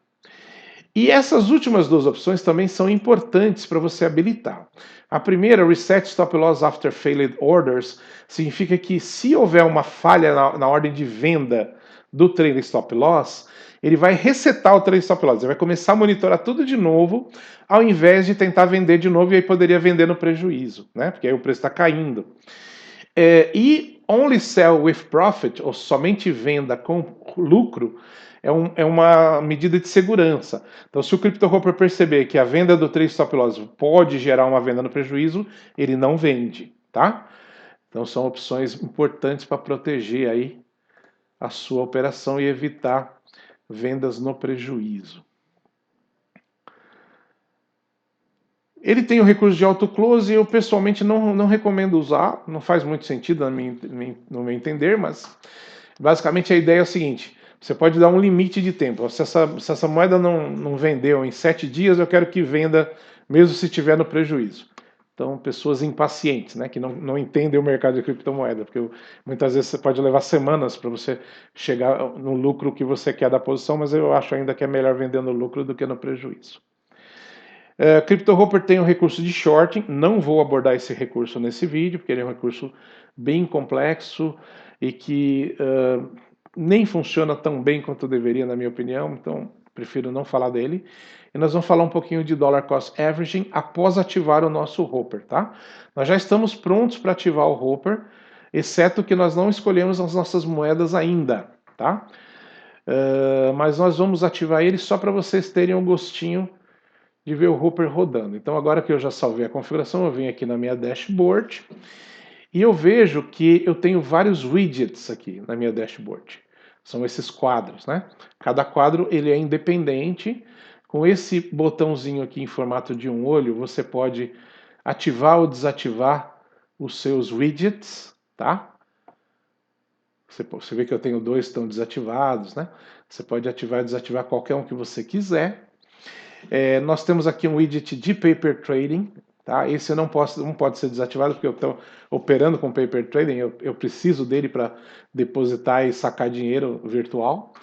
E essas últimas duas opções também são importantes para você habilitar. A primeira, Reset Stop Loss After Failed Orders, significa que se houver uma falha na ordem de venda do trailing stop loss, ele vai resetar o trade stop loss, ele vai começar a monitorar tudo de novo, ao invés de tentar vender de novo, e aí poderia vender no prejuízo, né? Porque aí o preço está caindo. E only sell with profit, ou somente venda com lucro, é uma medida de segurança. Então, se o CryptoHopper perceber que a venda do trade stop loss pode gerar uma venda no prejuízo, ele não vende, tá? Então, são opções importantes para proteger aí a sua operação e evitar vendas no prejuízo. Ele tem o recurso de auto-close e eu pessoalmente não recomendo usar, não faz muito sentido no meu entender, mas basicamente a ideia é o seguinte: você pode dar um limite de tempo. Se essa moeda não vendeu em 7 dias, eu quero que venda mesmo se estiver no prejuízo. Então, pessoas impacientes, né, que não entendem o mercado de criptomoeda, porque muitas vezes você pode levar semanas para você chegar no lucro que você quer da posição, mas eu acho ainda que é melhor vender no lucro do que no prejuízo. CryptoHopper tem o recurso de shorting, não vou abordar esse recurso nesse vídeo, porque ele é um recurso bem complexo e que nem funciona tão bem quanto deveria, na minha opinião, então prefiro não falar dele. E nós vamos falar um pouquinho de Dollar Cost Averaging após ativar o nosso Hopper, tá? Nós já estamos prontos para ativar o Hopper, exceto que nós não escolhemos as nossas moedas ainda, tá? Mas nós vamos ativar ele só para vocês terem um gostinho de ver o Hopper rodando. Então agora que eu já salvei a configuração, eu venho aqui na minha dashboard e eu vejo que eu tenho vários widgets aqui na minha dashboard. São esses quadros, né? Cada quadro ele é independente. Com esse botãozinho aqui em formato de um olho, você pode ativar ou desativar os seus widgets, tá? Você vê que eu tenho dois que estão desativados, né? Você pode ativar e desativar qualquer um que você quiser. Nós temos aqui um widget de Paper Trading, tá? Esse não pode ser desativado porque eu estou operando com Paper Trading, eu preciso dele para depositar e sacar dinheiro virtual.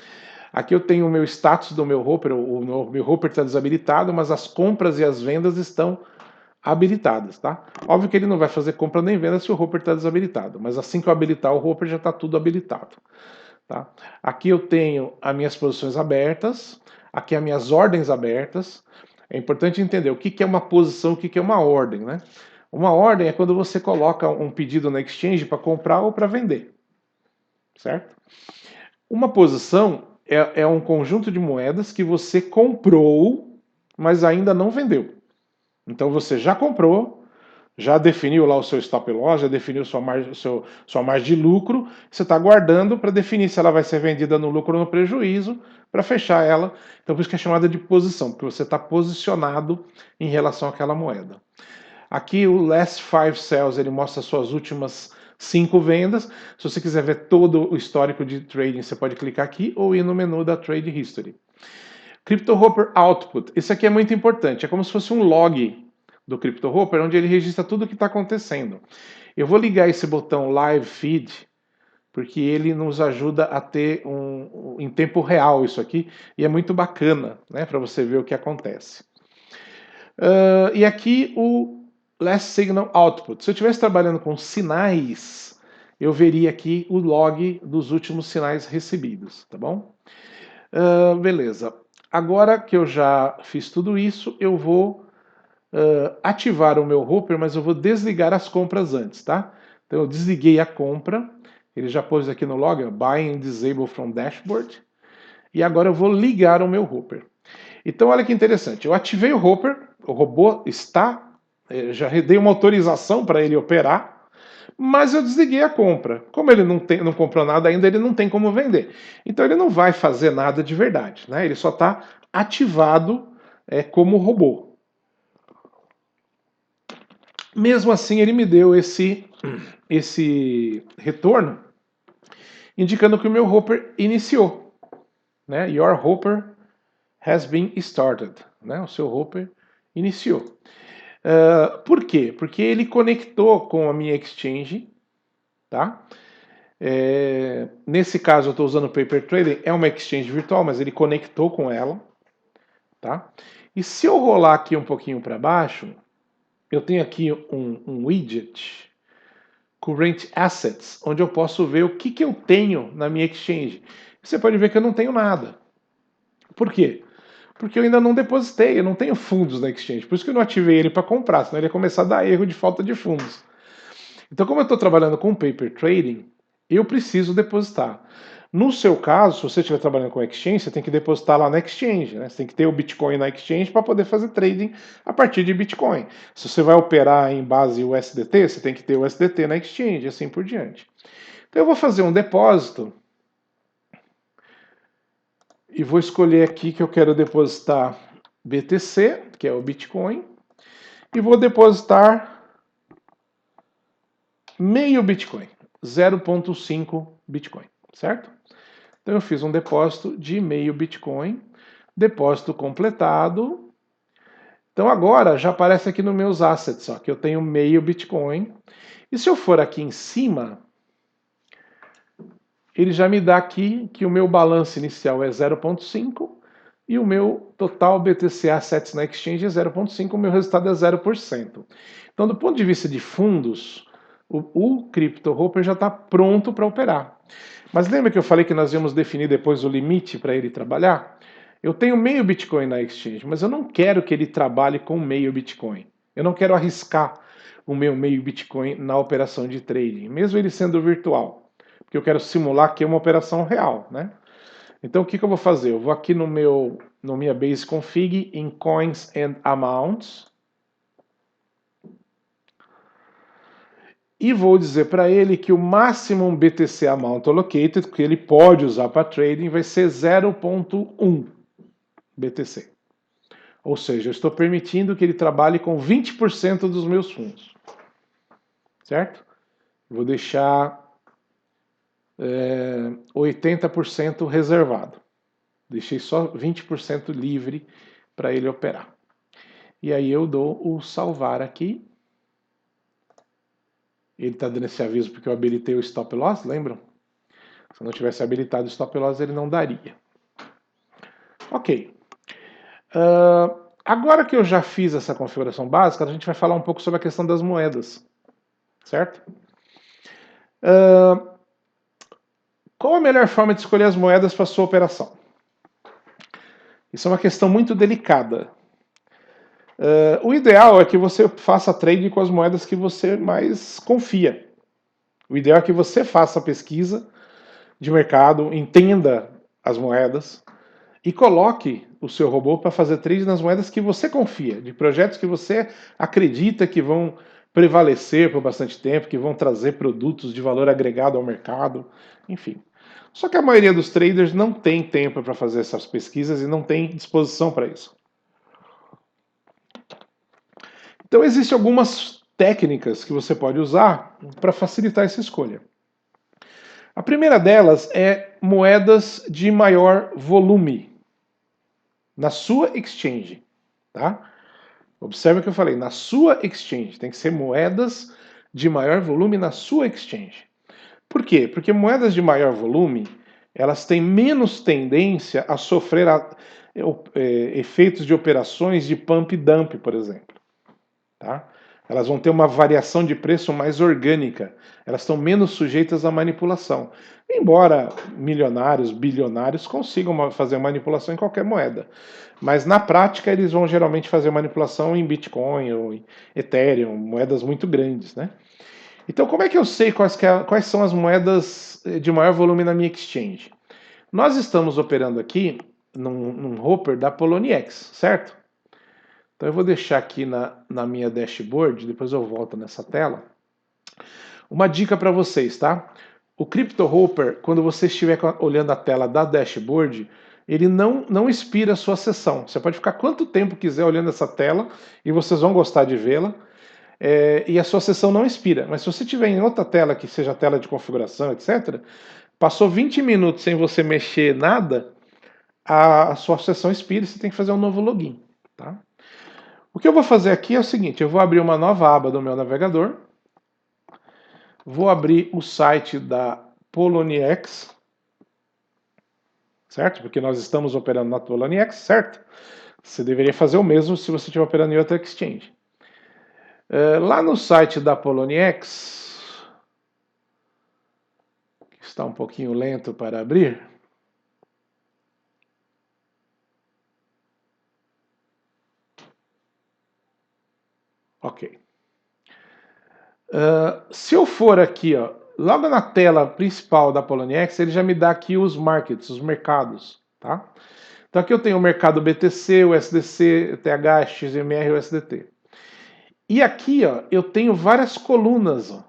Aqui eu tenho o meu status do meu Hopper, o meu Hopper está desabilitado, mas as compras e as vendas estão habilitadas, tá? Óbvio que ele não vai fazer compra nem venda se o Hopper está desabilitado, mas assim que eu habilitar o Hopper já está tudo habilitado. Tá? Aqui eu tenho as minhas posições abertas, aqui as minhas ordens abertas. É importante entender o que é uma posição, o que é uma ordem. Né? Uma ordem é quando você coloca um pedido na exchange para comprar ou para vender. Certo? Uma posição é um conjunto de moedas que você comprou, mas ainda não vendeu. Então você já comprou, já definiu lá o seu stop loss, já definiu sua margem de lucro, você está aguardando para definir se ela vai ser vendida no lucro ou no prejuízo, para fechar ela. Então por isso que é chamada de posição, porque você está posicionado em relação àquela moeda. Aqui o Last 5 Sales, ele mostra as suas últimas 5 vendas. Se você quiser ver todo o histórico de trading, você pode clicar aqui ou ir no menu da Trade History. CryptoHopper Output, esse aqui é muito importante, é como se fosse um log do CryptoHopper, onde ele registra tudo o que está acontecendo. Eu vou ligar esse botão Live Feed, porque ele nos ajuda a ter em tempo real isso aqui, e é muito bacana, né, para você ver o que acontece. E aqui o Last Signal Output. Se eu estivesse trabalhando com sinais, eu veria aqui o log dos últimos sinais recebidos, tá bom? Beleza. Agora que eu já fiz tudo isso, eu vou ativar o meu Hopper, mas eu vou desligar as compras antes, tá? Então eu desliguei a compra, ele já pôs aqui no log, Buy and Disable from Dashboard, e agora eu vou ligar o meu Hopper. Então olha que interessante, eu ativei o Hopper, o robô está, já dei uma autorização para ele operar, mas eu desliguei a compra. Como ele não comprou nada ainda, ele não tem como vender. Então ele não vai fazer nada de verdade, né? Ele só está ativado como robô. Mesmo assim, ele me deu esse retorno, indicando que o meu Hopper iniciou. Né? Your Hopper has been started. Né? O seu Hopper iniciou. Por quê? Porque ele conectou com a minha exchange. Tá? Nesse caso, eu estou usando o Paper Trading, é uma exchange virtual, mas ele conectou com ela. Tá? E se eu rolar aqui um pouquinho para baixo, eu tenho aqui um widget, Current Assets, onde eu posso ver o que eu tenho na minha exchange. Você pode ver que eu não tenho nada. Por quê? Porque eu ainda não depositei, eu não tenho fundos na exchange. Por isso que eu não ativei ele para comprar, senão ele ia começar a dar erro de falta de fundos. Então, como eu estou trabalhando com paper trading, eu preciso depositar. No seu caso, se você estiver trabalhando com exchange, você tem que depositar lá na exchange, né? Você tem que ter o Bitcoin na exchange para poder fazer trading a partir de Bitcoin. Se você vai operar em base USDT, você tem que ter o USDT na exchange, assim por diante. Então eu vou fazer um depósito e vou escolher aqui que eu quero depositar BTC, que é o Bitcoin, e vou depositar meio Bitcoin, 0,5 Bitcoin, certo? Então eu fiz um depósito de meio Bitcoin, depósito completado. Então agora já aparece aqui nos meus assets, ó, que eu tenho meio Bitcoin. E se eu for aqui em cima, ele já me dá aqui que o meu balanço inicial é 0,5 e o meu total BTC Assets na Exchange é 0,5, o meu resultado é 0%. Então, do ponto de vista de fundos, o CryptoHopper já está pronto para operar. Mas lembra que eu falei que nós íamos definir depois o limite para ele trabalhar? Eu tenho meio Bitcoin na Exchange, mas eu não quero que ele trabalhe com meio Bitcoin. Eu não quero arriscar o meu meio Bitcoin na operação de trading, mesmo ele sendo virtual, porque eu quero simular que é uma operação real, né? Então o que eu vou fazer? Eu vou aqui no minha base config em coins and amounts e vou dizer para ele que o máximo BTC amount allocated, que ele pode usar para trading, vai ser 0,1 BTC. Ou seja, eu estou permitindo que ele trabalhe com 20% dos meus fundos. Certo? Vou deixar 80% reservado. Deixei só 20% livre para ele operar. E aí eu dou o salvar aqui. Ele está dando esse aviso porque eu habilitei o stop loss, lembram? Se eu não tivesse habilitado o stop loss, ele não daria. Ok. Agora que eu já fiz essa configuração básica, a gente vai falar um pouco sobre a questão das moedas. Certo? Qual a melhor forma de escolher as moedas para a sua operação? Isso é uma questão muito delicada. O ideal é que você faça trade com as moedas que você mais confia. O ideal é que você faça a pesquisa de mercado, entenda as moedas e coloque o seu robô para fazer trade nas moedas que você confia, de projetos que você acredita que vão prevalecer por bastante tempo, que vão trazer produtos de valor agregado ao mercado, enfim. Só que a maioria dos traders não tem tempo para fazer essas pesquisas e não tem disposição para isso. Então existem algumas técnicas que você pode usar para facilitar essa escolha. A primeira delas é moedas de maior volume na sua exchange, tá? Observe o que eu falei, na sua exchange, tem que ser moedas de maior volume na sua exchange. Por quê? Porque moedas de maior volume, elas têm menos tendência a sofrer efeitos de operações de pump e dump, por exemplo. Tá? Elas vão ter uma variação de preço mais orgânica. Elas estão menos sujeitas à manipulação. Embora milionários, bilionários consigam fazer manipulação em qualquer moeda. Mas na prática eles vão geralmente fazer manipulação em Bitcoin ou em Ethereum, moedas muito grandes, né? Então como é que eu sei quais são as moedas de maior volume na minha exchange? Nós estamos operando aqui num Hopper da Poloniex, certo? Então eu vou deixar aqui na minha dashboard, depois eu volto nessa tela. Uma dica para vocês, tá? O CryptoHopper, quando você estiver olhando a tela da dashboard, ele não expira a sua sessão. Você pode ficar quanto tempo quiser olhando essa tela e vocês vão gostar de vê-la. E a sua sessão não expira. Mas se você tiver em outra tela, que seja a tela de configuração, etc., passou 20 minutos sem você mexer nada, a sua sessão expira e você tem que fazer um novo login. Tá? O que eu vou fazer aqui é o seguinte, eu vou abrir uma nova aba do meu navegador, vou abrir o site da Poloniex, certo? Porque nós estamos operando na Poloniex, certo? Você deveria fazer o mesmo se você estiver operando em outra exchange. Lá no site da Poloniex, que está um pouquinho lento para abrir, Ok. Se eu for aqui, ó, logo na tela principal da Poloniex, ele já me dá aqui os markets, os mercados, tá? Então aqui eu tenho o mercado BTC, o SDC, TH, XMR e o SDT. E aqui, ó, eu tenho várias colunas, ó.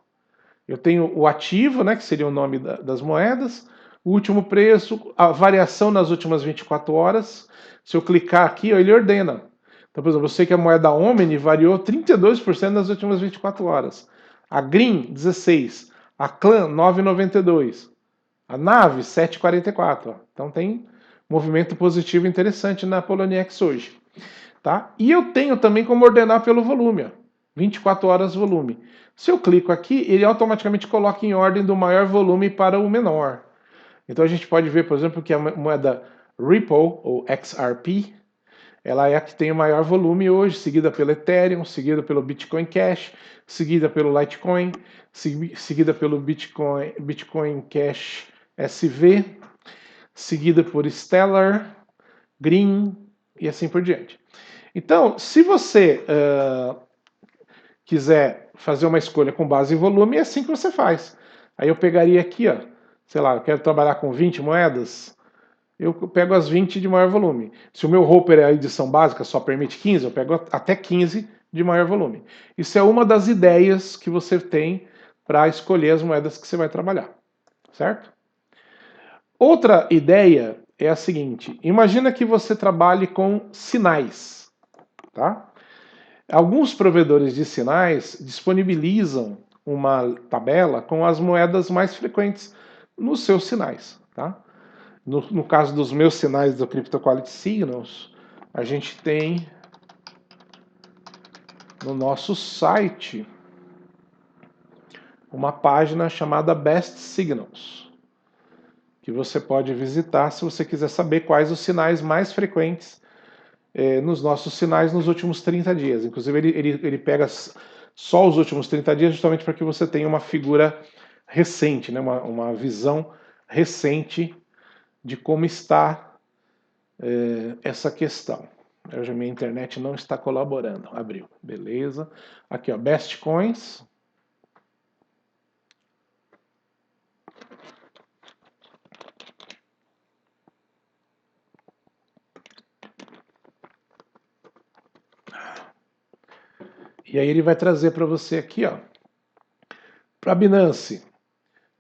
Eu tenho o ativo, né, que seria o nome das moedas, o último preço, a variação nas últimas 24 horas. Se eu clicar aqui, ó, ele ordena. Então, por exemplo, eu sei que a moeda Omni variou 32% nas últimas 24 horas. A Green, 16%. A Clan, 9,92%. A Nave, 7,44%. Então tem movimento positivo interessante na Poloniex hoje. Tá? E eu tenho também como ordenar pelo volume. Ó. 24 horas volume. Se eu clico aqui, ele automaticamente coloca em ordem do maior volume para o menor. Então a gente pode ver, por exemplo, que a moeda Ripple, ou XRP, ela é a que tem o maior volume hoje, seguida pelo Ethereum, seguida pelo Bitcoin Cash, seguida pelo Litecoin, seguida pelo Bitcoin Cash SV, seguida por Stellar, Green e assim por diante. Então, se você quiser fazer uma escolha com base em volume, é assim que você faz. Aí eu pegaria aqui, ó, sei lá, eu quero trabalhar com 20 moedas, eu pego as 20 de maior volume. Se o meu Hopper é a edição básica, só permite 15, eu pego até 15 de maior volume. Isso é uma das ideias que você tem para escolher as moedas que você vai trabalhar, certo? Outra ideia é a seguinte: imagina que você trabalhe com sinais, tá? Alguns provedores de sinais disponibilizam uma tabela com as moedas mais frequentes nos seus sinais. Tá? No caso dos meus sinais do Crypto Quality Signals, a gente tem no nosso site uma página chamada Best Signals, que você pode visitar se você quiser saber quais os sinais mais frequentes nos nossos sinais nos últimos 30 dias. Inclusive, ele pega só os últimos 30 dias justamente para que você tenha uma figura recente, né? uma visão recente de como está essa questão. Hoje a minha internet não está colaborando. Abriu. Beleza. Aqui, ó, Best Coins. E aí ele vai trazer para você aqui, ó, para Binance,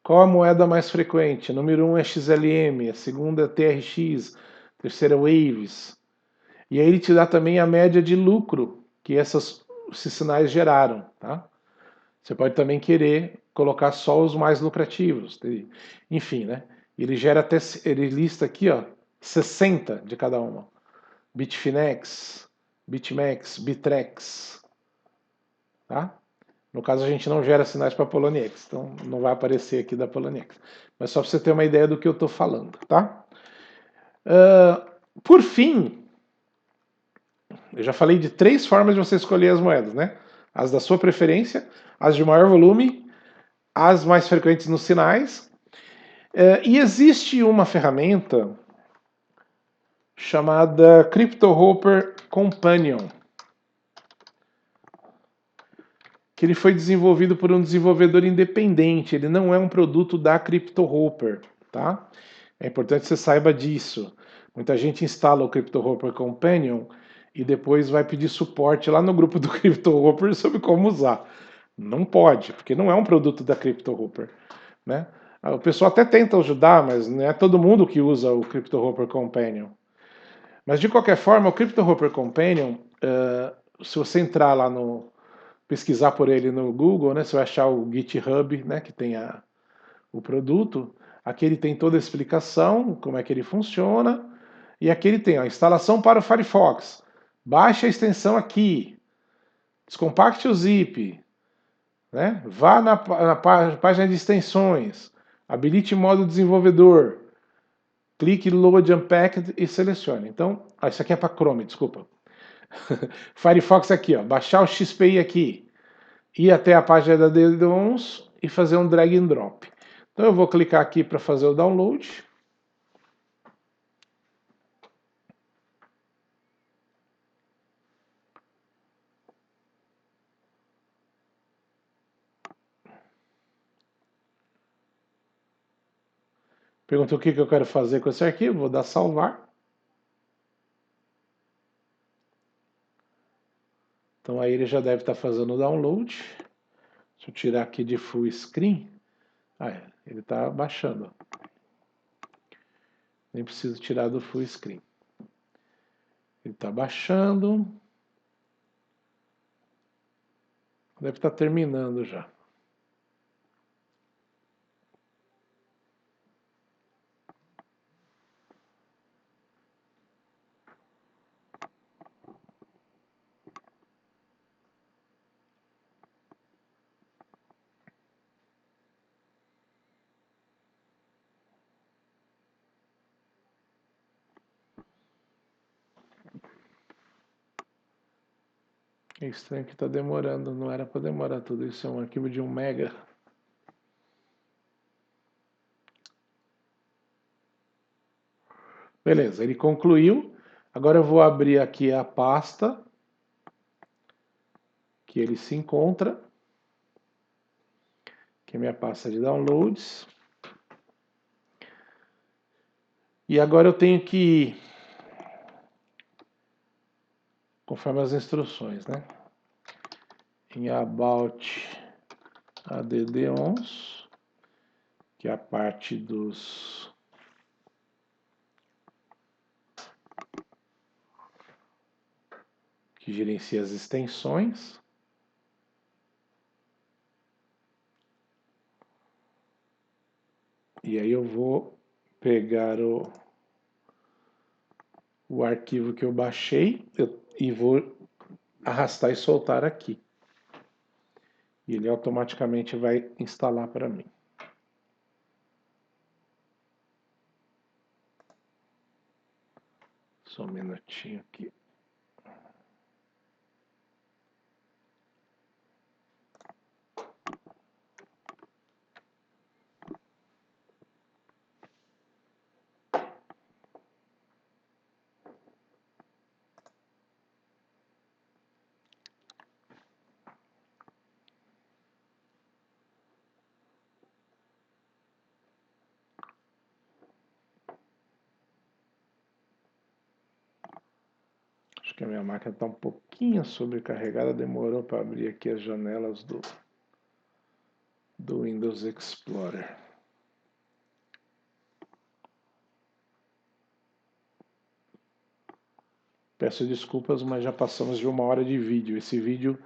qual a moeda mais frequente? Número 1 é XLM, a segunda é TRX, a terceira é Waves. E aí ele te dá também a média de lucro que esses sinais geraram, tá? Você pode também querer colocar só os mais lucrativos, enfim, né? Ele gera até, ele lista aqui, ó, 60 de cada uma. Bitfinex, BitMEX, Bitrex, tá? No caso, a gente não gera sinais para Poloniex, então não vai aparecer aqui da Poloniex. Mas só para você ter uma ideia do que eu estou falando, tá? Por fim, eu já falei de 3 formas de você escolher as moedas, né? As da sua preferência, as de maior volume, as mais frequentes nos sinais. E existe uma ferramenta chamada CryptoHopper Companion, que ele foi desenvolvido por um desenvolvedor independente, ele não é um produto da CryptoHopper, tá? É importante que você saiba disso. Muita gente instala o CryptoHopper Companion e depois vai pedir suporte lá no grupo do CryptoHopper sobre como usar. Não pode, porque não é um produto da CryptoHopper, né? O pessoal até tenta ajudar, mas não é todo mundo que usa o CryptoHopper Companion. Mas de qualquer forma, o CryptoHopper Companion, se você entrar lá no pesquisar por ele no Google, né, você vai achar o GitHub, né, que tem o produto. Aqui ele tem toda a explicação, como é que ele funciona. E aqui ele tem a instalação para o Firefox. Baixe a extensão aqui. Descompacte o zip. Né? Vá na página de extensões. Habilite modo desenvolvedor. Clique Load Unpacked e selecione. Então, isso aqui é para Chrome, desculpa. Firefox aqui, ó. Baixar o XPI aqui. Ir até a página da DDoS e fazer um drag and drop. Então eu vou clicar aqui para fazer o download. Perguntou o que eu quero fazer com esse arquivo, vou dar salvar. Então aí ele já deve estar fazendo o download. Deixa eu tirar aqui de full screen. Ele está baixando. Nem preciso tirar do full screen. Ele está baixando. Deve estar terminando já. É estranho que está demorando, não era para demorar tudo isso, é um arquivo de 1 mega. Beleza, ele concluiu. Agora eu vou abrir aqui a pasta que ele se encontra, que é a minha pasta de downloads. E agora eu tenho que, conforme as instruções, né? Em About add-ons, que é a parte dos que gerencia as extensões. E aí eu vou pegar o arquivo que eu baixei e vou arrastar e soltar aqui. E ele automaticamente vai instalar para mim. Só um minutinho aqui. Acho que a minha máquina está um pouquinho sobrecarregada, demorou para abrir aqui as janelas do Windows Explorer. Peço desculpas, mas já passamos de 1 hora de vídeo. Esse vídeo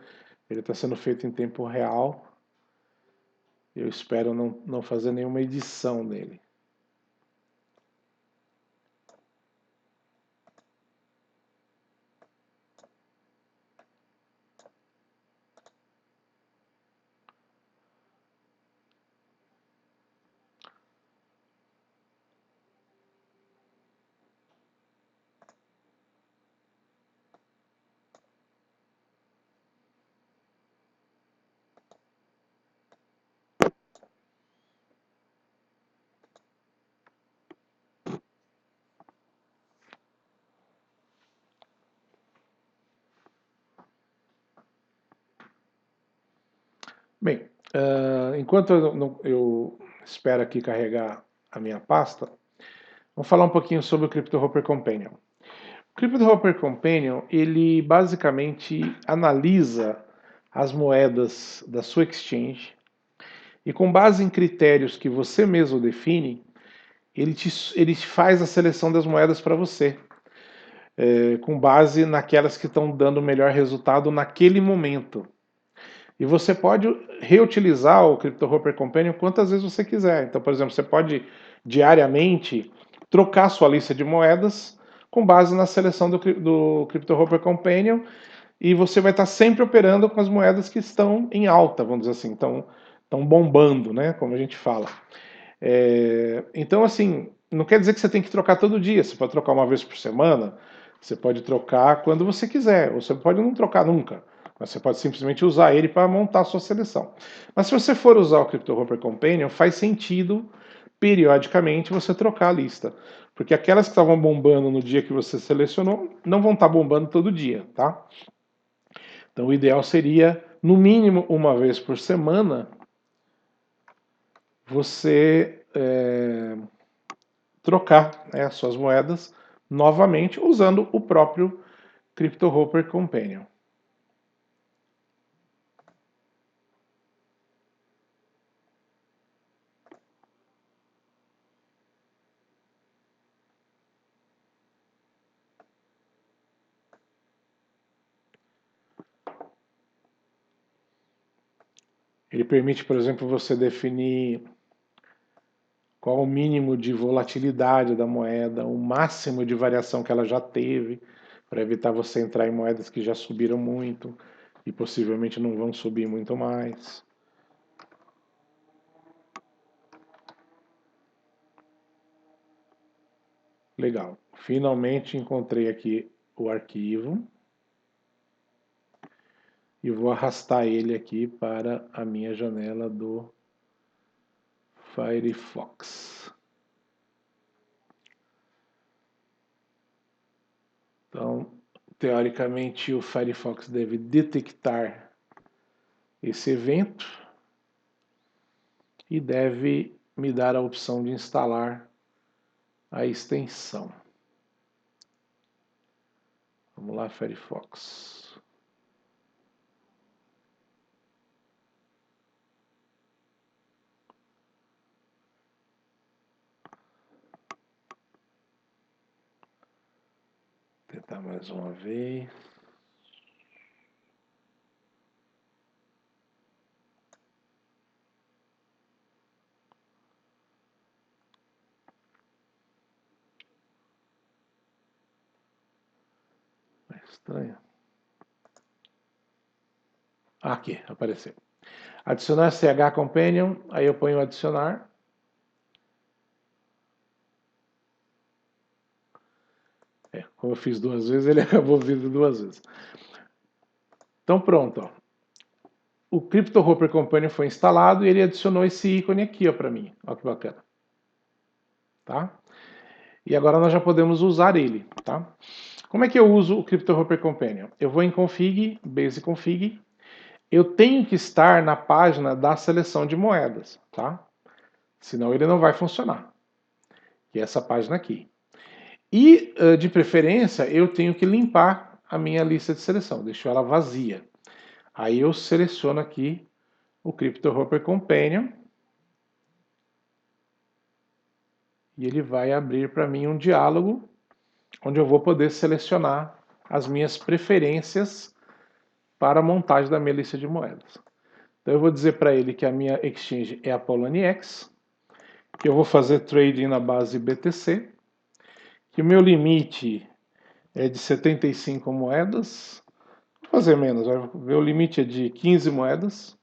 está sendo feito em tempo real. Eu espero não fazer nenhuma edição nele. Bem, enquanto eu espero aqui carregar a minha pasta, vamos falar um pouquinho sobre o CryptoHopper Companion. O CryptoHopper Companion, ele basicamente analisa as moedas da sua exchange e com base em critérios que você mesmo define, ele faz a seleção das moedas para você, com base naquelas que estão dando o melhor resultado naquele momento. E você pode reutilizar o CryptoHopper Companion quantas vezes você quiser. Então, por exemplo, você pode diariamente trocar sua lista de moedas com base na seleção do CryptoHopper Companion e você vai estar sempre operando com as moedas que estão em alta, vamos dizer assim, estão bombando, né, como a gente fala. Então, assim, não quer dizer que você tem que trocar todo dia, você pode trocar uma vez por semana, você pode trocar quando você quiser, ou você pode não trocar nunca. Mas você pode simplesmente usar ele para montar a sua seleção. Mas se você for usar o CryptoHopper Companion, faz sentido, periodicamente, você trocar a lista. Porque aquelas que estavam bombando no dia que você selecionou, não vão estar bombando todo dia, tá? Então o ideal seria, no mínimo uma vez por semana, você trocar, né, as suas moedas novamente usando o próprio CryptoHopper Companion. Ele permite, por exemplo, você definir qual o mínimo de volatilidade da moeda, o máximo de variação que ela já teve, para evitar você entrar em moedas que já subiram muito e possivelmente não vão subir muito mais. Legal. Finalmente encontrei aqui o arquivo e vou arrastar ele aqui para a minha janela do Firefox. Então, teoricamente, o Firefox deve detectar esse evento e deve me dar a opção de instalar a extensão. Vamos lá, Firefox. Tentar mais uma vez. É estranho. Aqui, apareceu. Adicionar CH Companion, aí eu ponho adicionar. Como eu fiz 2 vezes, ele acabou vindo 2 vezes. Então pronto, ó. O CryptoHopper Companion foi instalado e ele adicionou esse ícone aqui para mim. Olha que bacana. Tá? E agora nós já podemos usar ele. Tá? Como é que eu uso o CryptoHopper Companion? Eu vou em Config, Basic Config. Eu tenho que estar na página da seleção de moedas. Tá? Senão ele não vai funcionar. Que é essa página aqui. E, de preferência, eu tenho que limpar a minha lista de seleção. Deixo ela vazia. Aí eu seleciono aqui o CryptoHopper Companion e ele vai abrir para mim um diálogo onde eu vou poder selecionar as minhas preferências para a montagem da minha lista de moedas. Então eu vou dizer para ele que a minha exchange é a Poloniex, que eu vou fazer trading na base BTC, que o meu limite é de 75 moedas, vou fazer menos, o meu limite é de 15 moedas,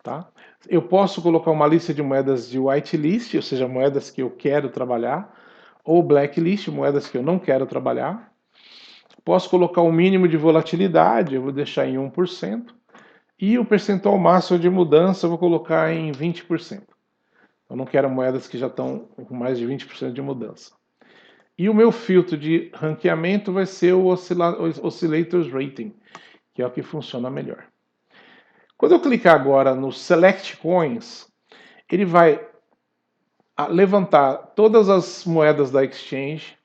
tá? Eu posso colocar uma lista de moedas de whitelist, ou seja, moedas que eu quero trabalhar, ou blacklist, moedas que eu não quero trabalhar. Posso colocar um mínimo de volatilidade, eu vou deixar em 1%, e o percentual máximo de mudança eu vou colocar em 20%. Eu não quero moedas que já estão com mais de 20% de mudança. E o meu filtro de ranqueamento vai ser o Oscillators Rating, que é o que funciona melhor. Quando eu clicar agora no Select Coins, ele vai levantar todas as moedas da exchange,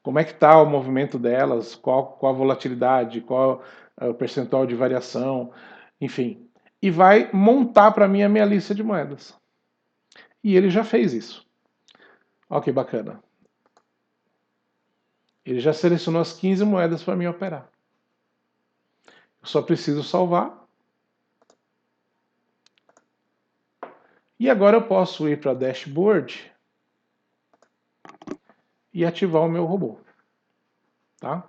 como é que está o movimento delas, qual a volatilidade, qual o percentual de variação, enfim. E vai montar para mim a minha lista de moedas. E ele já fez isso. Olha que bacana. Ele já selecionou as 15 moedas para mim operar. Eu só preciso salvar. E agora eu posso ir para Dashboard e ativar o meu robô. Tá?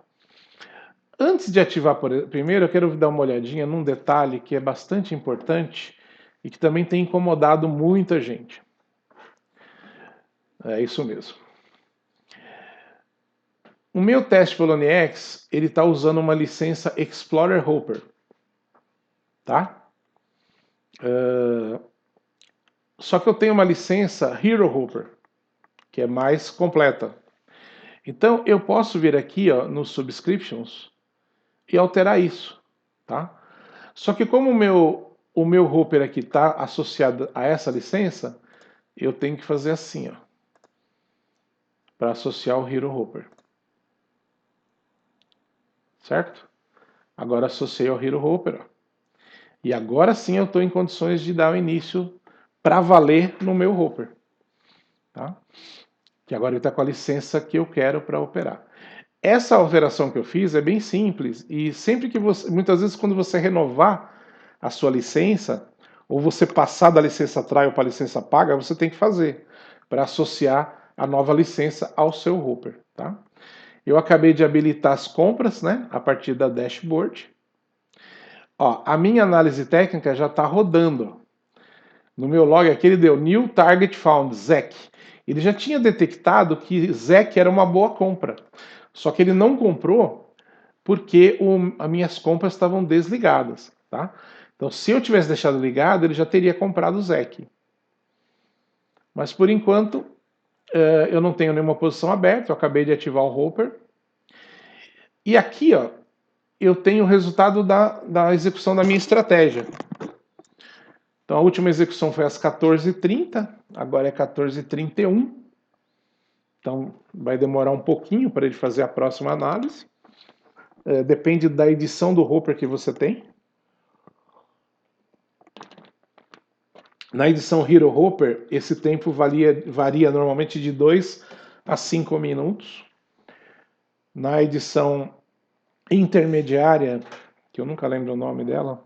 Antes de ativar primeiro, eu quero dar uma olhadinha num detalhe que é bastante importante e que também tem incomodado muita gente. É isso mesmo. O meu teste Poloniex, ele está usando uma licença Explorer Hopper. Tá? Só que eu tenho uma licença Hero Hopper, que é mais completa. Então eu posso vir aqui ó, no Subscriptions e alterar isso. Tá? Só que como o meu Hopper aqui está associado a essa licença, eu tenho que fazer assim. Ó. para associar o Hero Hopper. Certo? Agora associei ao Hero Hopper. Ó. E agora sim eu estou em condições de dar o início para valer no meu Hopper. Tá? Que agora ele está com a licença que eu quero para operar. Essa alteração que eu fiz é bem simples e sempre que você, muitas vezes quando você renovar a sua licença ou você passar da licença trial para a licença paga, você tem que fazer para associar a nova licença ao seu Hopper, tá? Eu acabei de habilitar as compras, né, a partir da dashboard. Ó, a minha análise técnica já está rodando. No meu log aqui ele deu New Target Found, ZEC. Ele já tinha detectado que ZEC era uma boa compra. Só que ele não comprou porque as minhas compras estavam desligadas. Tá? Então, se eu tivesse deixado ligado, ele já teria comprado o ZEC. Mas, por enquanto, eu não tenho nenhuma posição aberta. Eu acabei de ativar o Hopper. E aqui, ó, eu tenho o resultado da execução da minha estratégia. Então, a última execução foi às 14h30. Agora é 14h31. Então, vai demorar um pouquinho para ele fazer a próxima análise. Depende da edição do Hopper que você tem. Na edição Hero Hopper, esse tempo varia normalmente de 2 a 5 minutos. Na edição intermediária, que eu nunca lembro o nome dela,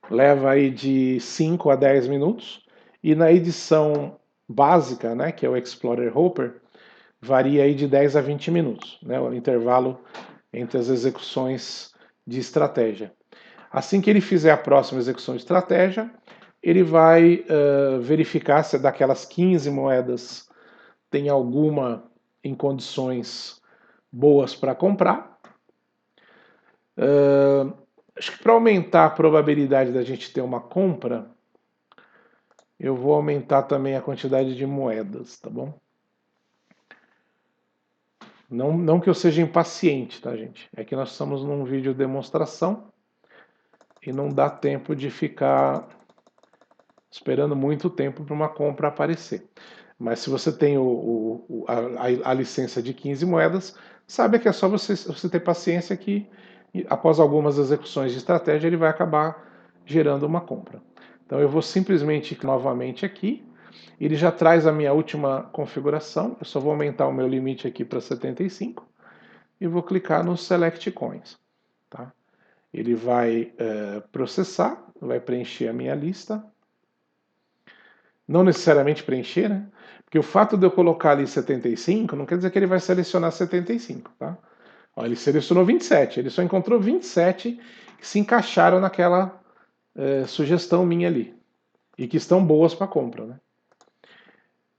leva aí de 5 a 10 minutos. E na edição básica, né, que é o Explorer Hopper, varia aí de 10 a 20 minutos, né, o intervalo entre as execuções de estratégia. Assim que ele fizer a próxima execução de estratégia, ele vai verificar se daquelas 15 moedas tem alguma em condições boas para comprar. Acho que para aumentar a probabilidade da gente ter uma compra, eu vou aumentar também a quantidade de moedas, tá bom? Não que eu seja impaciente, tá, gente? É que nós estamos num vídeo demonstração e não dá tempo de ficar esperando muito tempo para uma compra aparecer. Mas se você tem a licença de 15 moedas, sabe que é só você ter paciência que após algumas execuções de estratégia ele vai acabar gerando uma compra. Então eu vou simplesmente novamente aqui, ele já traz a minha última configuração, eu só vou aumentar o meu limite aqui para 75 e vou clicar no Select Coins. Tá? Ele vai processar, vai preencher a minha lista. Não necessariamente preencher, né? Porque o fato de eu colocar ali 75 não quer dizer que ele vai selecionar 75, tá? Ó, ele selecionou 27, ele só encontrou 27 que se encaixaram naquela sugestão minha ali e que estão boas para compra, né?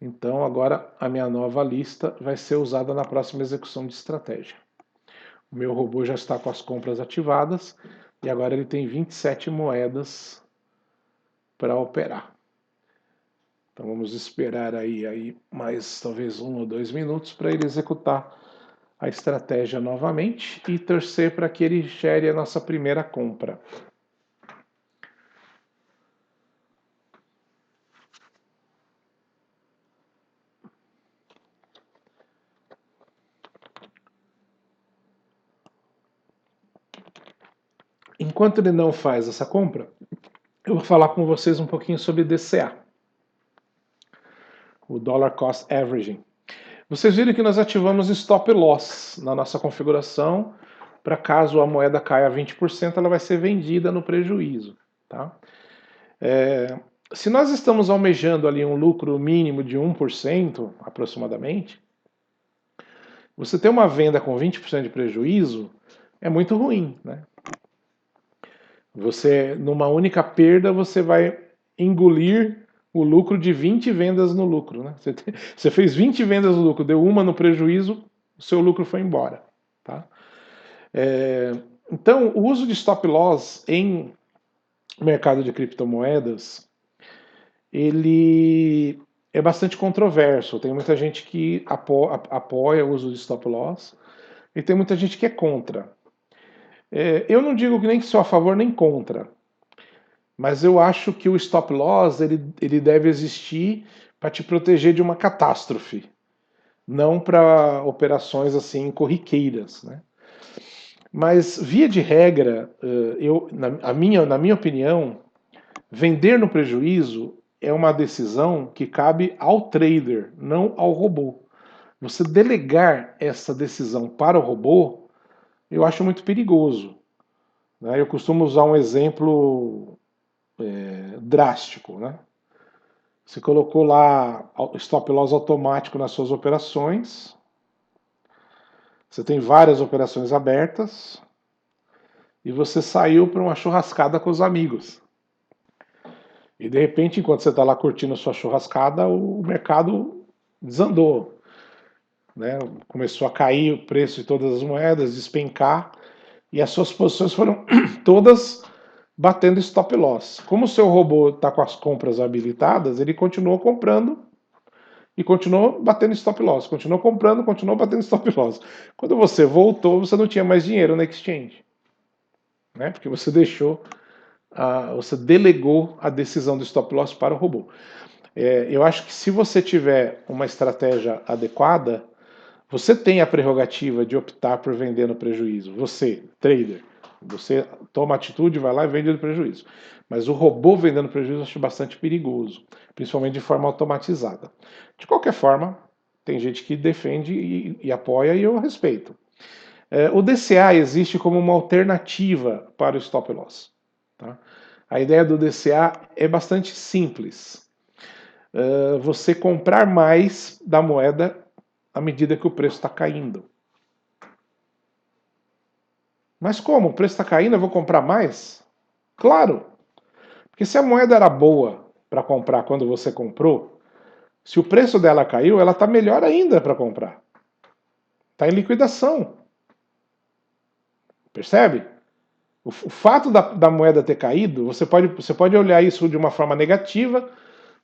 Então agora a minha nova lista vai ser usada na próxima execução de estratégia. O meu robô já está com as compras ativadas e agora ele tem 27 moedas para operar. Então vamos esperar aí mais talvez 1 ou 2 minutos para ele executar a estratégia novamente e torcer para que ele gere a nossa primeira compra. Enquanto ele não faz essa compra, eu vou falar com vocês um pouquinho sobre DCA, o Dollar Cost Averaging. Vocês viram que nós ativamos Stop Loss na nossa configuração, para caso a moeda caia 20%, ela vai ser vendida no prejuízo. Tá? Se nós estamos almejando ali um lucro mínimo de 1%, aproximadamente, você ter uma venda com 20% de prejuízo é muito ruim, né? Você, numa única perda, você vai engolir o lucro de 20 vendas no lucro, né? Você fez 20 vendas no lucro, deu uma no prejuízo, o seu lucro foi embora, tá? Então, o uso de stop loss em mercado de criptomoedas, ele é bastante controverso. Tem muita gente que apoia o uso de stop loss e tem muita gente que é contra. Eu não digo que nem sou a favor nem contra, mas eu acho que o stop loss ele deve existir para te proteger de uma catástrofe. não para operações assim corriqueiras, né? Mas via de regra, na minha opinião, vender no prejuízo é uma decisão que cabe ao trader, não ao robô. Você delegar essa decisão para o robô, eu acho muito perigoso, né? Eu costumo usar um exemplo drástico, né? Você colocou lá stop loss automático nas suas operações, você tem várias operações abertas e você saiu para uma churrascada com os amigos. E de repente, enquanto você está lá curtindo a sua churrascada, o mercado desandou, né? Começou a cair o preço de todas as moedas, despencar, e as suas posições foram todas batendo stop loss. Como o seu robô está com as compras habilitadas, ele continuou comprando e continuou batendo stop loss, continuou comprando, continuou batendo stop loss. Quando você voltou, você não tinha mais dinheiro na exchange, né? Porque você você delegou a decisão do stop loss para o robô. Eu acho que se você tiver uma estratégia adequada, você tem a prerrogativa de optar por vender no prejuízo. Você, trader, você toma atitude, vai lá e vende no prejuízo. Mas o robô vendendo prejuízo eu acho bastante perigoso, principalmente de forma automatizada. De qualquer forma, tem gente que defende e apoia e eu respeito. O DCA existe como uma alternativa para o stop loss. Tá? A ideia do DCA é bastante simples. Você comprar mais da moeda à medida que o preço está caindo. Mas como? O preço está caindo, eu vou comprar mais? Claro! Porque se a moeda era boa para comprar quando você comprou, se o preço dela caiu, ela está melhor ainda para comprar. Está em liquidação. Percebe? O fato da moeda ter caído, você pode olhar isso de uma forma negativa.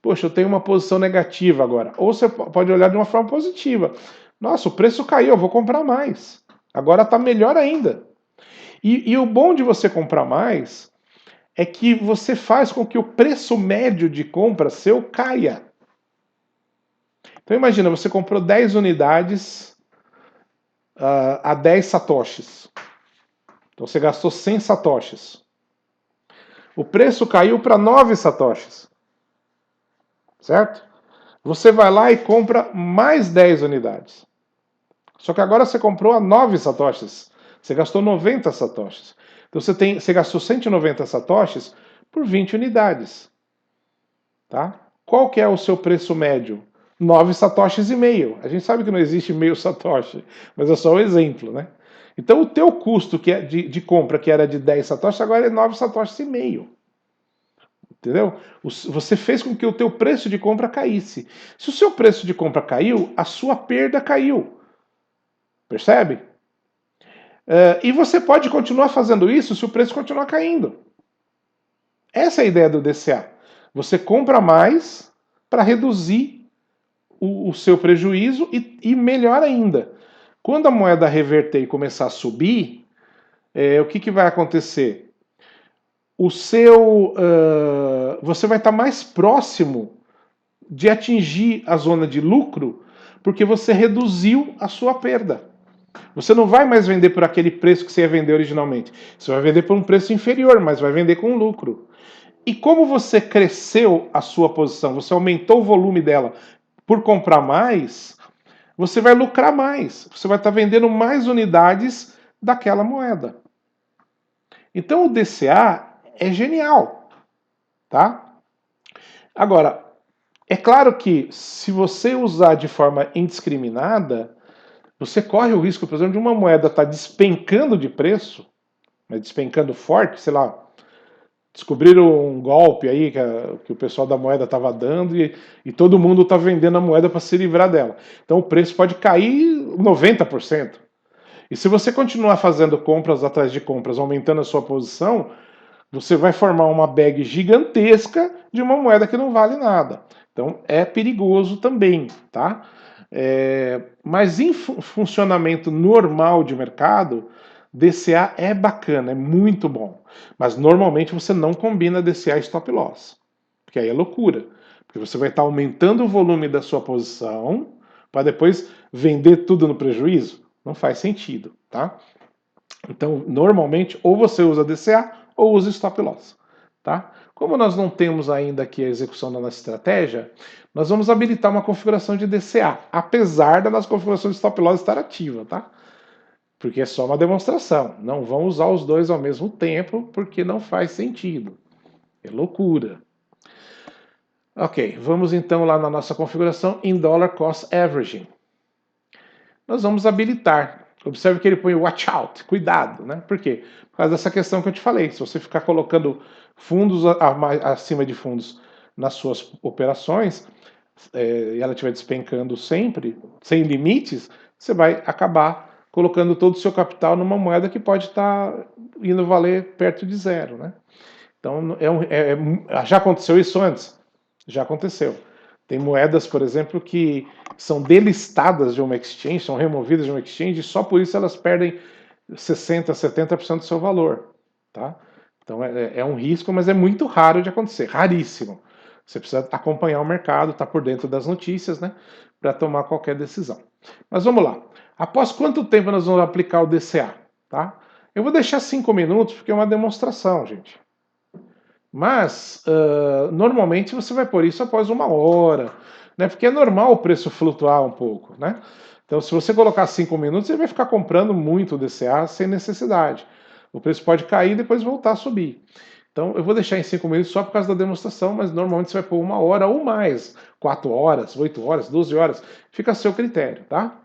Poxa, eu tenho uma posição negativa agora. Ou você pode olhar de uma forma positiva. Nossa, o preço caiu, eu vou comprar mais. Agora está melhor ainda. E o bom de você comprar mais é que você faz com que o preço médio de compra seu caia. Então imagina, você comprou 10 unidades a 10 satoshis. Então você gastou 100 satoshis. O preço caiu para 9 satoshis. Certo? Você vai lá e compra mais 10 unidades. Só que agora você comprou a 9 satoshis. Você gastou 90 satoshis. Então você gastou 190 satoshis por 20 unidades. Tá? Qual que é o seu preço médio? 9 satoshis e meio. A gente sabe que não existe meio satoshi, mas é só um exemplo, né? Então o teu custo que é de compra, que era de 10 satoshis, agora é 9 satoshis e meio. Entendeu? Você fez com que o teu preço de compra caísse. Se o seu preço de compra caiu, a sua perda caiu. Percebe? E você pode continuar fazendo isso se o preço continuar caindo. Essa é a ideia do DCA. Você compra mais para reduzir o seu prejuízo e melhor ainda. Quando a moeda reverter e começar a subir, o que vai acontecer? Você vai estar mais próximo de atingir a zona de lucro porque você reduziu a sua perda. Você não vai mais vender por aquele preço que você ia vender originalmente. Você vai vender por um preço inferior, mas vai vender com lucro. E como você cresceu a sua posição, você aumentou o volume dela por comprar mais, você vai lucrar mais. Você vai estar vendendo mais unidades daquela moeda. Então o DCA é genial, tá? Agora, é claro que se você usar de forma indiscriminada, você corre o risco, por exemplo, de uma moeda estar despencando de preço, mas despencando forte, sei lá, descobriram um golpe aí que o pessoal da moeda estava dando e todo mundo está vendendo a moeda para se livrar dela. Então o preço pode cair 90%. E se você continuar fazendo compras atrás de compras, aumentando a sua posição, você vai formar uma bag gigantesca de uma moeda que não vale nada. Então é perigoso também, tá? Mas em funcionamento normal de mercado, DCA é bacana, é muito bom. Mas normalmente você não combina DCA e stop loss. Porque aí é loucura. Porque você vai estar aumentando o volume da sua posição para depois vender tudo no prejuízo? Não faz sentido, tá? Então, normalmente, ou você usa DCA ou usa stop loss, tá? Como nós não temos ainda aqui a execução da nossa estratégia, nós vamos habilitar uma configuração de DCA, apesar da nossa configuração de stop loss estar ativa, tá? Porque é só uma demonstração. Não vão usar os dois ao mesmo tempo, porque não faz sentido. É loucura. Ok, vamos então lá na nossa configuração em Dollar Cost Averaging. Nós vamos habilitar. Observe que ele põe watch out, cuidado, né? Por quê? Por causa dessa questão que eu te falei. Se você ficar colocando fundos acima de fundos nas suas operações, e ela estiver despencando sempre, sem limites, você vai acabar colocando todo o seu capital numa moeda que pode estar indo valer perto de zero, né? Então, já aconteceu isso antes? Já aconteceu. Tem moedas, por exemplo, que são delistadas de uma exchange, são removidas de uma exchange, e só por isso elas perdem 60%, 70% do seu valor. Tá? Então é um risco, mas é muito raro de acontecer, raríssimo. Você precisa acompanhar o mercado, estar por dentro das notícias, né, para tomar qualquer decisão. Mas vamos lá. Após quanto tempo nós vamos aplicar o DCA? Tá? Eu vou deixar 5 minutos porque é uma demonstração, gente. Mas, normalmente você vai por isso após 1 hora, né? Porque é normal o preço flutuar um pouco, né? Então, se você colocar 5 minutos, você vai ficar comprando muito DCA sem necessidade. O preço pode cair e depois voltar a subir. Então, eu vou deixar em 5 minutos só por causa da demonstração, mas normalmente você vai por 1 hora ou mais. 4 horas, 8 horas, 12 horas. Fica a seu critério, tá?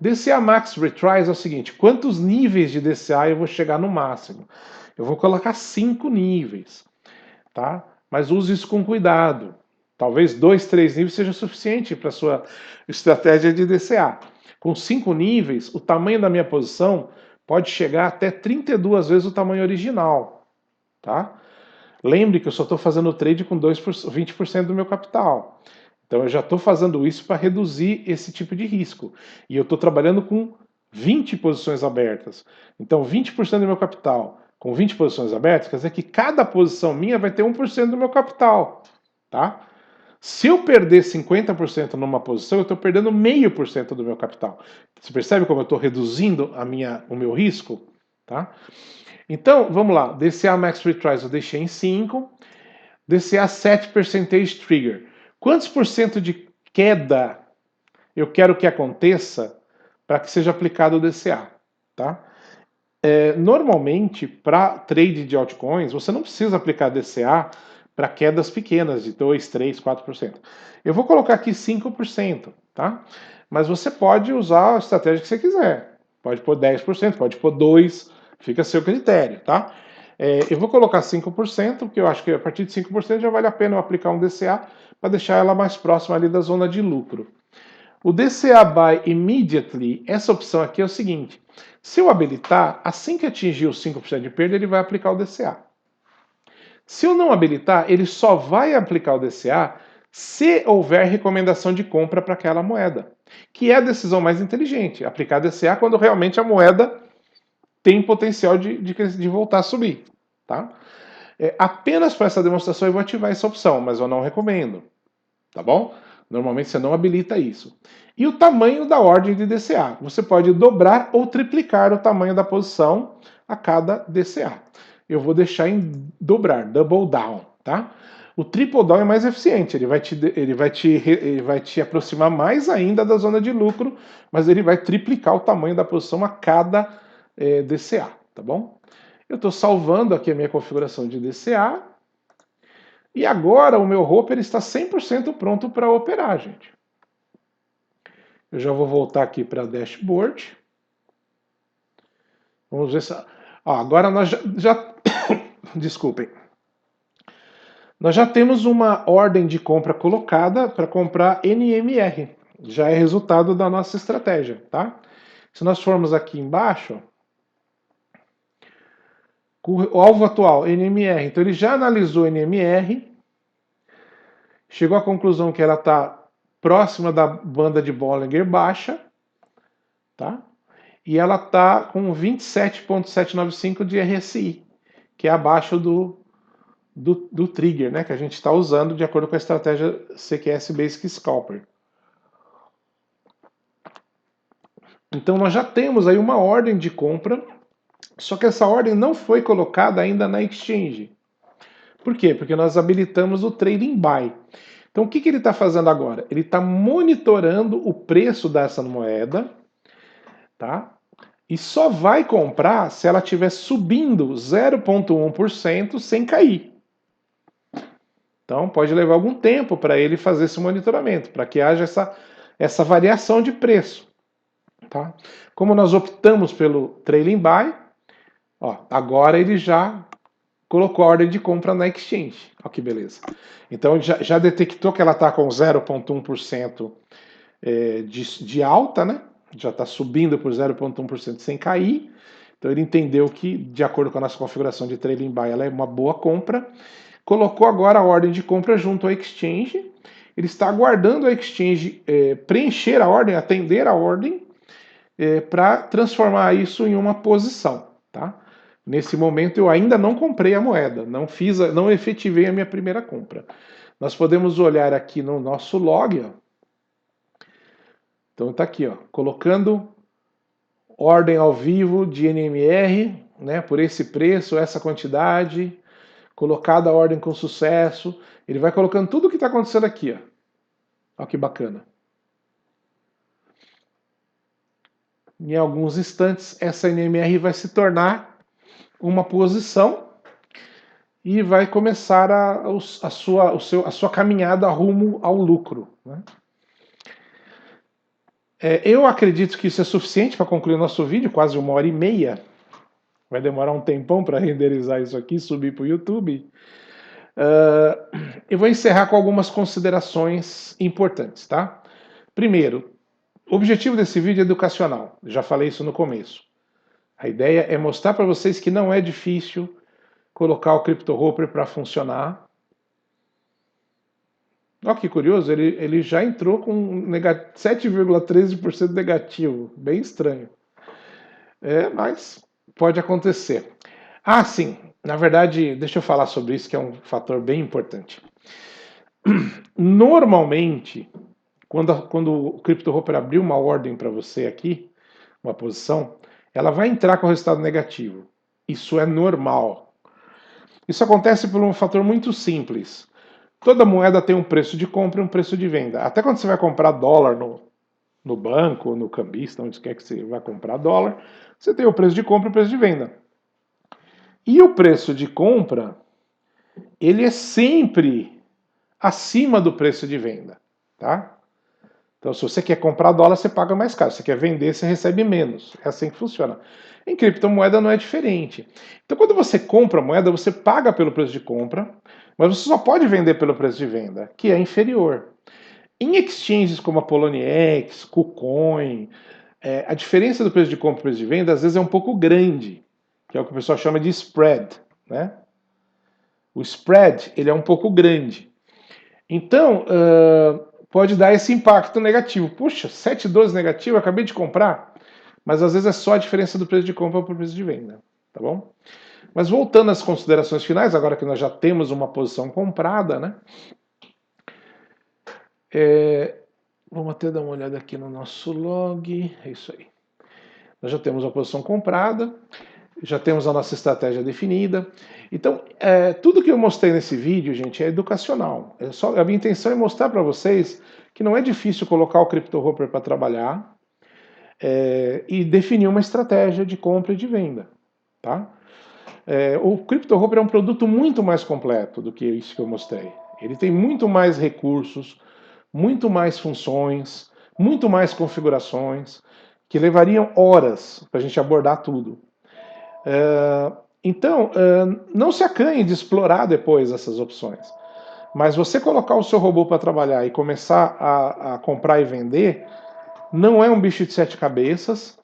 DCA Max Retries é o seguinte, quantos níveis de DCA eu vou chegar no máximo? Eu vou colocar 5 níveis, tá? Mas use isso com cuidado. Talvez 2, 3 níveis seja suficiente para a sua estratégia de DCA. Com 5 níveis, o tamanho da minha posição pode chegar até 32 vezes o tamanho original, tá? Lembre que eu só estou fazendo o trade com 20% do meu capital. Então eu já estou fazendo isso para reduzir esse tipo de risco. E eu estou trabalhando com 20 posições abertas. Então 20% do meu capital com 20 posições abertas quer dizer que cada posição minha vai ter 1% do meu capital. Tá? Se eu perder 50% numa posição, eu estou perdendo 0,5% do meu capital. Você percebe como eu estou reduzindo o meu risco? Tá? Então, vamos lá. DCA Max Retries eu deixei em 5. DCA 7 Percentage Trigger. Quantos por cento de queda eu quero que aconteça para que seja aplicado o DCA? Tá? Normalmente, para trade de altcoins, você não precisa aplicar DCA para quedas pequenas, de 2, 3, 4%. Eu vou colocar aqui 5%, tá? Mas você pode usar a estratégia que você quiser. Pode pôr 10%, pode pôr 2%, fica a seu critério, tá? Eu vou colocar 5%, porque eu acho que a partir de 5% já vale a pena eu aplicar um DCA para deixar ela mais próxima ali da zona de lucro. O DCA Buy Immediately, essa opção aqui é o seguinte, se eu habilitar, assim que atingir os 5% de perda, ele vai aplicar o DCA. Se eu não habilitar, ele só vai aplicar o DCA se houver recomendação de compra para aquela moeda, que é a decisão mais inteligente, aplicar DCA quando realmente a moeda tem potencial de voltar a subir. Tá? Apenas para essa demonstração eu vou ativar essa opção, mas eu não recomendo. Tá bom? Normalmente você não habilita isso. E o tamanho da ordem de DCA. Você pode dobrar ou triplicar o tamanho da posição a cada DCA. Eu vou deixar em dobrar, double down, tá? O triple down é mais eficiente, ele vai te aproximar mais ainda da zona de lucro, mas ele vai triplicar o tamanho da posição a cada DCA, tá bom? Eu estou salvando aqui a minha configuração de DCA, e agora o meu Hopper está 100% pronto para operar, gente. Eu já vou voltar aqui para a dashboard. Vamos ver se... agora nós desculpem. Nós já temos uma ordem de compra colocada para comprar NMR. Já é resultado da nossa estratégia, tá? Se nós formos aqui embaixo, o alvo atual, NMR. Então ele já analisou NMR, chegou à conclusão que ela está próxima da banda de Bollinger baixa, tá? E ela está com 27,795 de RSI, que é abaixo do trigger, né, que a gente está usando de acordo com a estratégia CQS Basic Scalper. Então nós já temos aí uma ordem de compra, só que essa ordem não foi colocada ainda na exchange. Por quê? Porque nós habilitamos o trading buy. Então o que ele está fazendo agora? Ele está monitorando o preço dessa moeda, tá? E só vai comprar se ela estiver subindo 0,1% sem cair. Então pode levar algum tempo para ele fazer esse monitoramento, para que haja essa variação de preço. Tá? Como nós optamos pelo trailing buy, ó, agora ele já colocou a ordem de compra na exchange. Olha que beleza. Então já detectou que ela está com 0,1% de alta, né? Já está subindo por 0,1% sem cair. Então ele entendeu que, de acordo com a nossa configuração de trailing buy, ela é uma boa compra. Colocou agora a ordem de compra junto ao exchange. Ele está aguardando a exchange preencher a ordem, atender a ordem, para transformar isso em uma posição, tá? Nesse momento eu ainda não comprei a moeda, não efetivei a minha primeira compra. Nós podemos olhar aqui no nosso log, ó. Então tá aqui, ó, colocando ordem ao vivo de NMR, né, por esse preço, essa quantidade, colocada a ordem com sucesso. Ele vai colocando tudo o que está acontecendo aqui, ó. Olha que bacana. Em alguns instantes, essa NMR vai se tornar uma posição e vai começar a sua caminhada rumo ao lucro, né? Eu acredito que isso é suficiente para concluir o nosso vídeo, quase 1h30. Vai demorar um tempão para renderizar isso aqui, subir para o YouTube. Eu vou encerrar com algumas considerações importantes, tá? Primeiro, o objetivo desse vídeo é educacional. Já falei isso no começo. A ideia é mostrar para vocês que não é difícil colocar o CryptoHopper para funcionar. Olha que curioso, ele já entrou com 7,13% negativo. Bem estranho. Mas pode acontecer. Ah, sim. Na verdade, deixa eu falar sobre isso, que é um fator bem importante. Normalmente, quando o CryptoHopper abrir uma ordem para você aqui, uma posição, ela vai entrar com resultado negativo. Isso é normal. Isso acontece por um fator muito simples. Toda moeda tem um preço de compra e um preço de venda. Até quando você vai comprar dólar no banco, no cambista, onde quer que você vai comprar dólar, você tem o preço de compra e o preço de venda. E o preço de compra, ele é sempre acima do preço de venda, tá? Então, se você quer comprar dólar, você paga mais caro. Se você quer vender, você recebe menos. É assim que funciona. Em criptomoeda não é diferente. Então, quando você compra a moeda, você paga pelo preço de compra, mas você só pode vender pelo preço de venda, que é inferior. Em exchanges como a Poloniex, KuCoin, a diferença do preço de compra e preço de venda às vezes é um pouco grande, que é o que o pessoal chama de spread, né? O spread ele é um pouco grande. Então, pode dar esse impacto negativo. Puxa, 7,12 negativo, eu acabei de comprar. Mas às vezes é só a diferença do preço de compra para o preço de venda, tá bom? Mas voltando às considerações finais, agora que nós já temos uma posição comprada, né? Vamos até dar uma olhada aqui no nosso log. É isso aí. Nós já temos a posição comprada, já temos a nossa estratégia definida. Então, tudo que eu mostrei nesse vídeo, gente, é educacional. A minha intenção é mostrar para vocês que não é difícil colocar o CryptoHopper para trabalhar e definir uma estratégia de compra e de venda, tá? O CryptoHopper é um produto muito mais completo do que isso que eu mostrei. Ele tem muito mais recursos, muito mais funções, muito mais configurações, que levariam horas para a gente abordar tudo. Então, não se acanhe de explorar depois essas opções. Mas você colocar o seu robô para trabalhar e começar a comprar e vender, não é um bicho de sete cabeças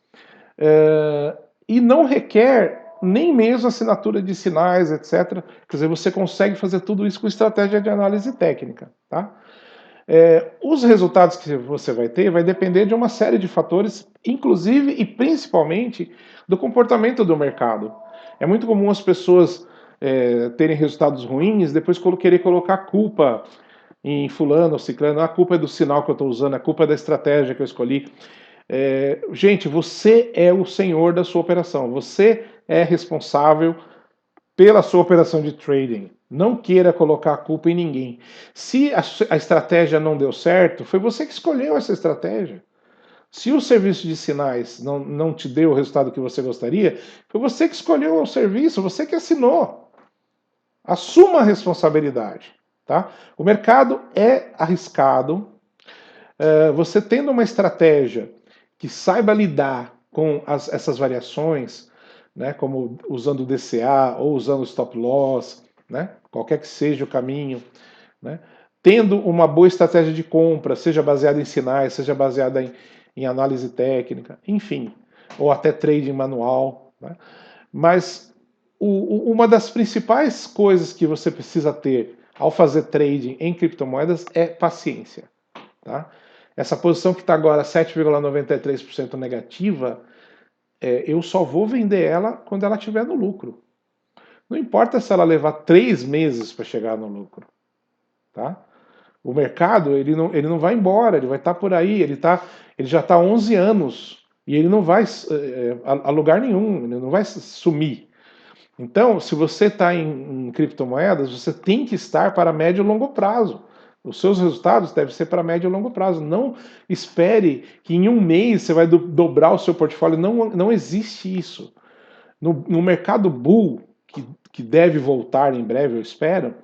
e não requer nem mesmo assinatura de sinais, etc. Quer dizer, você consegue fazer tudo isso com estratégia de análise técnica, tá? Os resultados que você vai ter vai depender de uma série de fatores, inclusive e principalmente do comportamento do mercado. É muito comum as pessoas terem resultados ruins, depois querer colocar culpa em fulano ou ciclano, a culpa é do sinal que eu estou usando, a culpa é da estratégia que eu escolhi. Gente, você é o senhor da sua operação. Você é responsável pela sua operação de trading. Não queira colocar a culpa em ninguém. Se a estratégia não deu certo, foi você que escolheu essa estratégia. Se o serviço de sinais não te deu o resultado que você gostaria, foi você que escolheu o serviço, você que assinou. Assuma a responsabilidade. Tá? O mercado é arriscado. Você tendo uma estratégia que saiba lidar com essas variações, né, como usando o DCA ou usando o stop loss, né, qualquer que seja o caminho, né, tendo uma boa estratégia de compra, seja baseada em sinais, seja baseada em análise técnica, enfim, ou até trading manual. Né, mas uma das principais coisas que você precisa ter ao fazer trading em criptomoedas é paciência. Tá? Essa posição que está agora 7,93% negativa, eu só vou vender ela quando ela estiver no lucro. Não importa se ela levar 3 meses para chegar no lucro. Tá? O mercado ele não vai embora, ele vai estar por aí, ele já está há 11 anos e ele não vai a lugar nenhum, ele não vai sumir. Então, se você está em criptomoedas, você tem que estar para médio e longo prazo. Os seus resultados devem ser para médio e longo prazo. Não espere que em um mês você vai dobrar o seu portfólio. Não existe isso. No mercado bull, que deve voltar em breve, eu espero,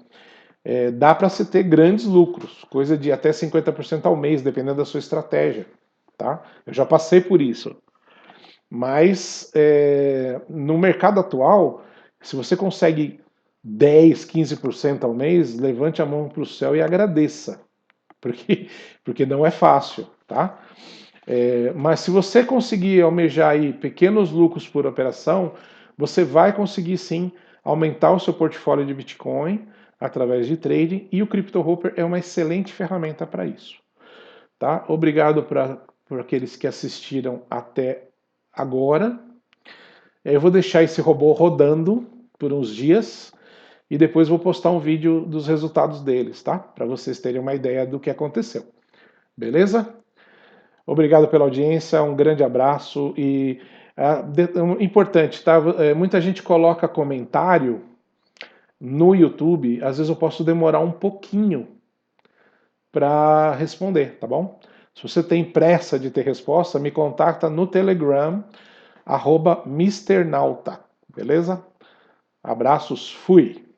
dá para se ter grandes lucros, coisa de até 50% ao mês, dependendo da sua estratégia. Tá? Eu já passei por isso. Mas no mercado atual, se você consegue 10, 15% ao mês, levante a mão para o céu e agradeça, porque, porque não é fácil, tá? Mas se você conseguir almejar aí pequenos lucros por operação, você vai conseguir sim aumentar o seu portfólio de Bitcoin através de trading e o CryptoHopper é uma excelente ferramenta para isso. Tá? Obrigado por aqueles que assistiram até agora. Eu vou deixar esse robô rodando por uns dias e depois vou postar um vídeo dos resultados deles, tá? Para vocês terem uma ideia do que aconteceu. Beleza? Obrigado pela audiência, um grande abraço e importante, tá? Muita gente coloca comentário no YouTube, às vezes eu posso demorar um pouquinho para responder, tá bom? Se você tem pressa de ter resposta, me contacta no Telegram, @mrnauta, beleza? Abraços, fui!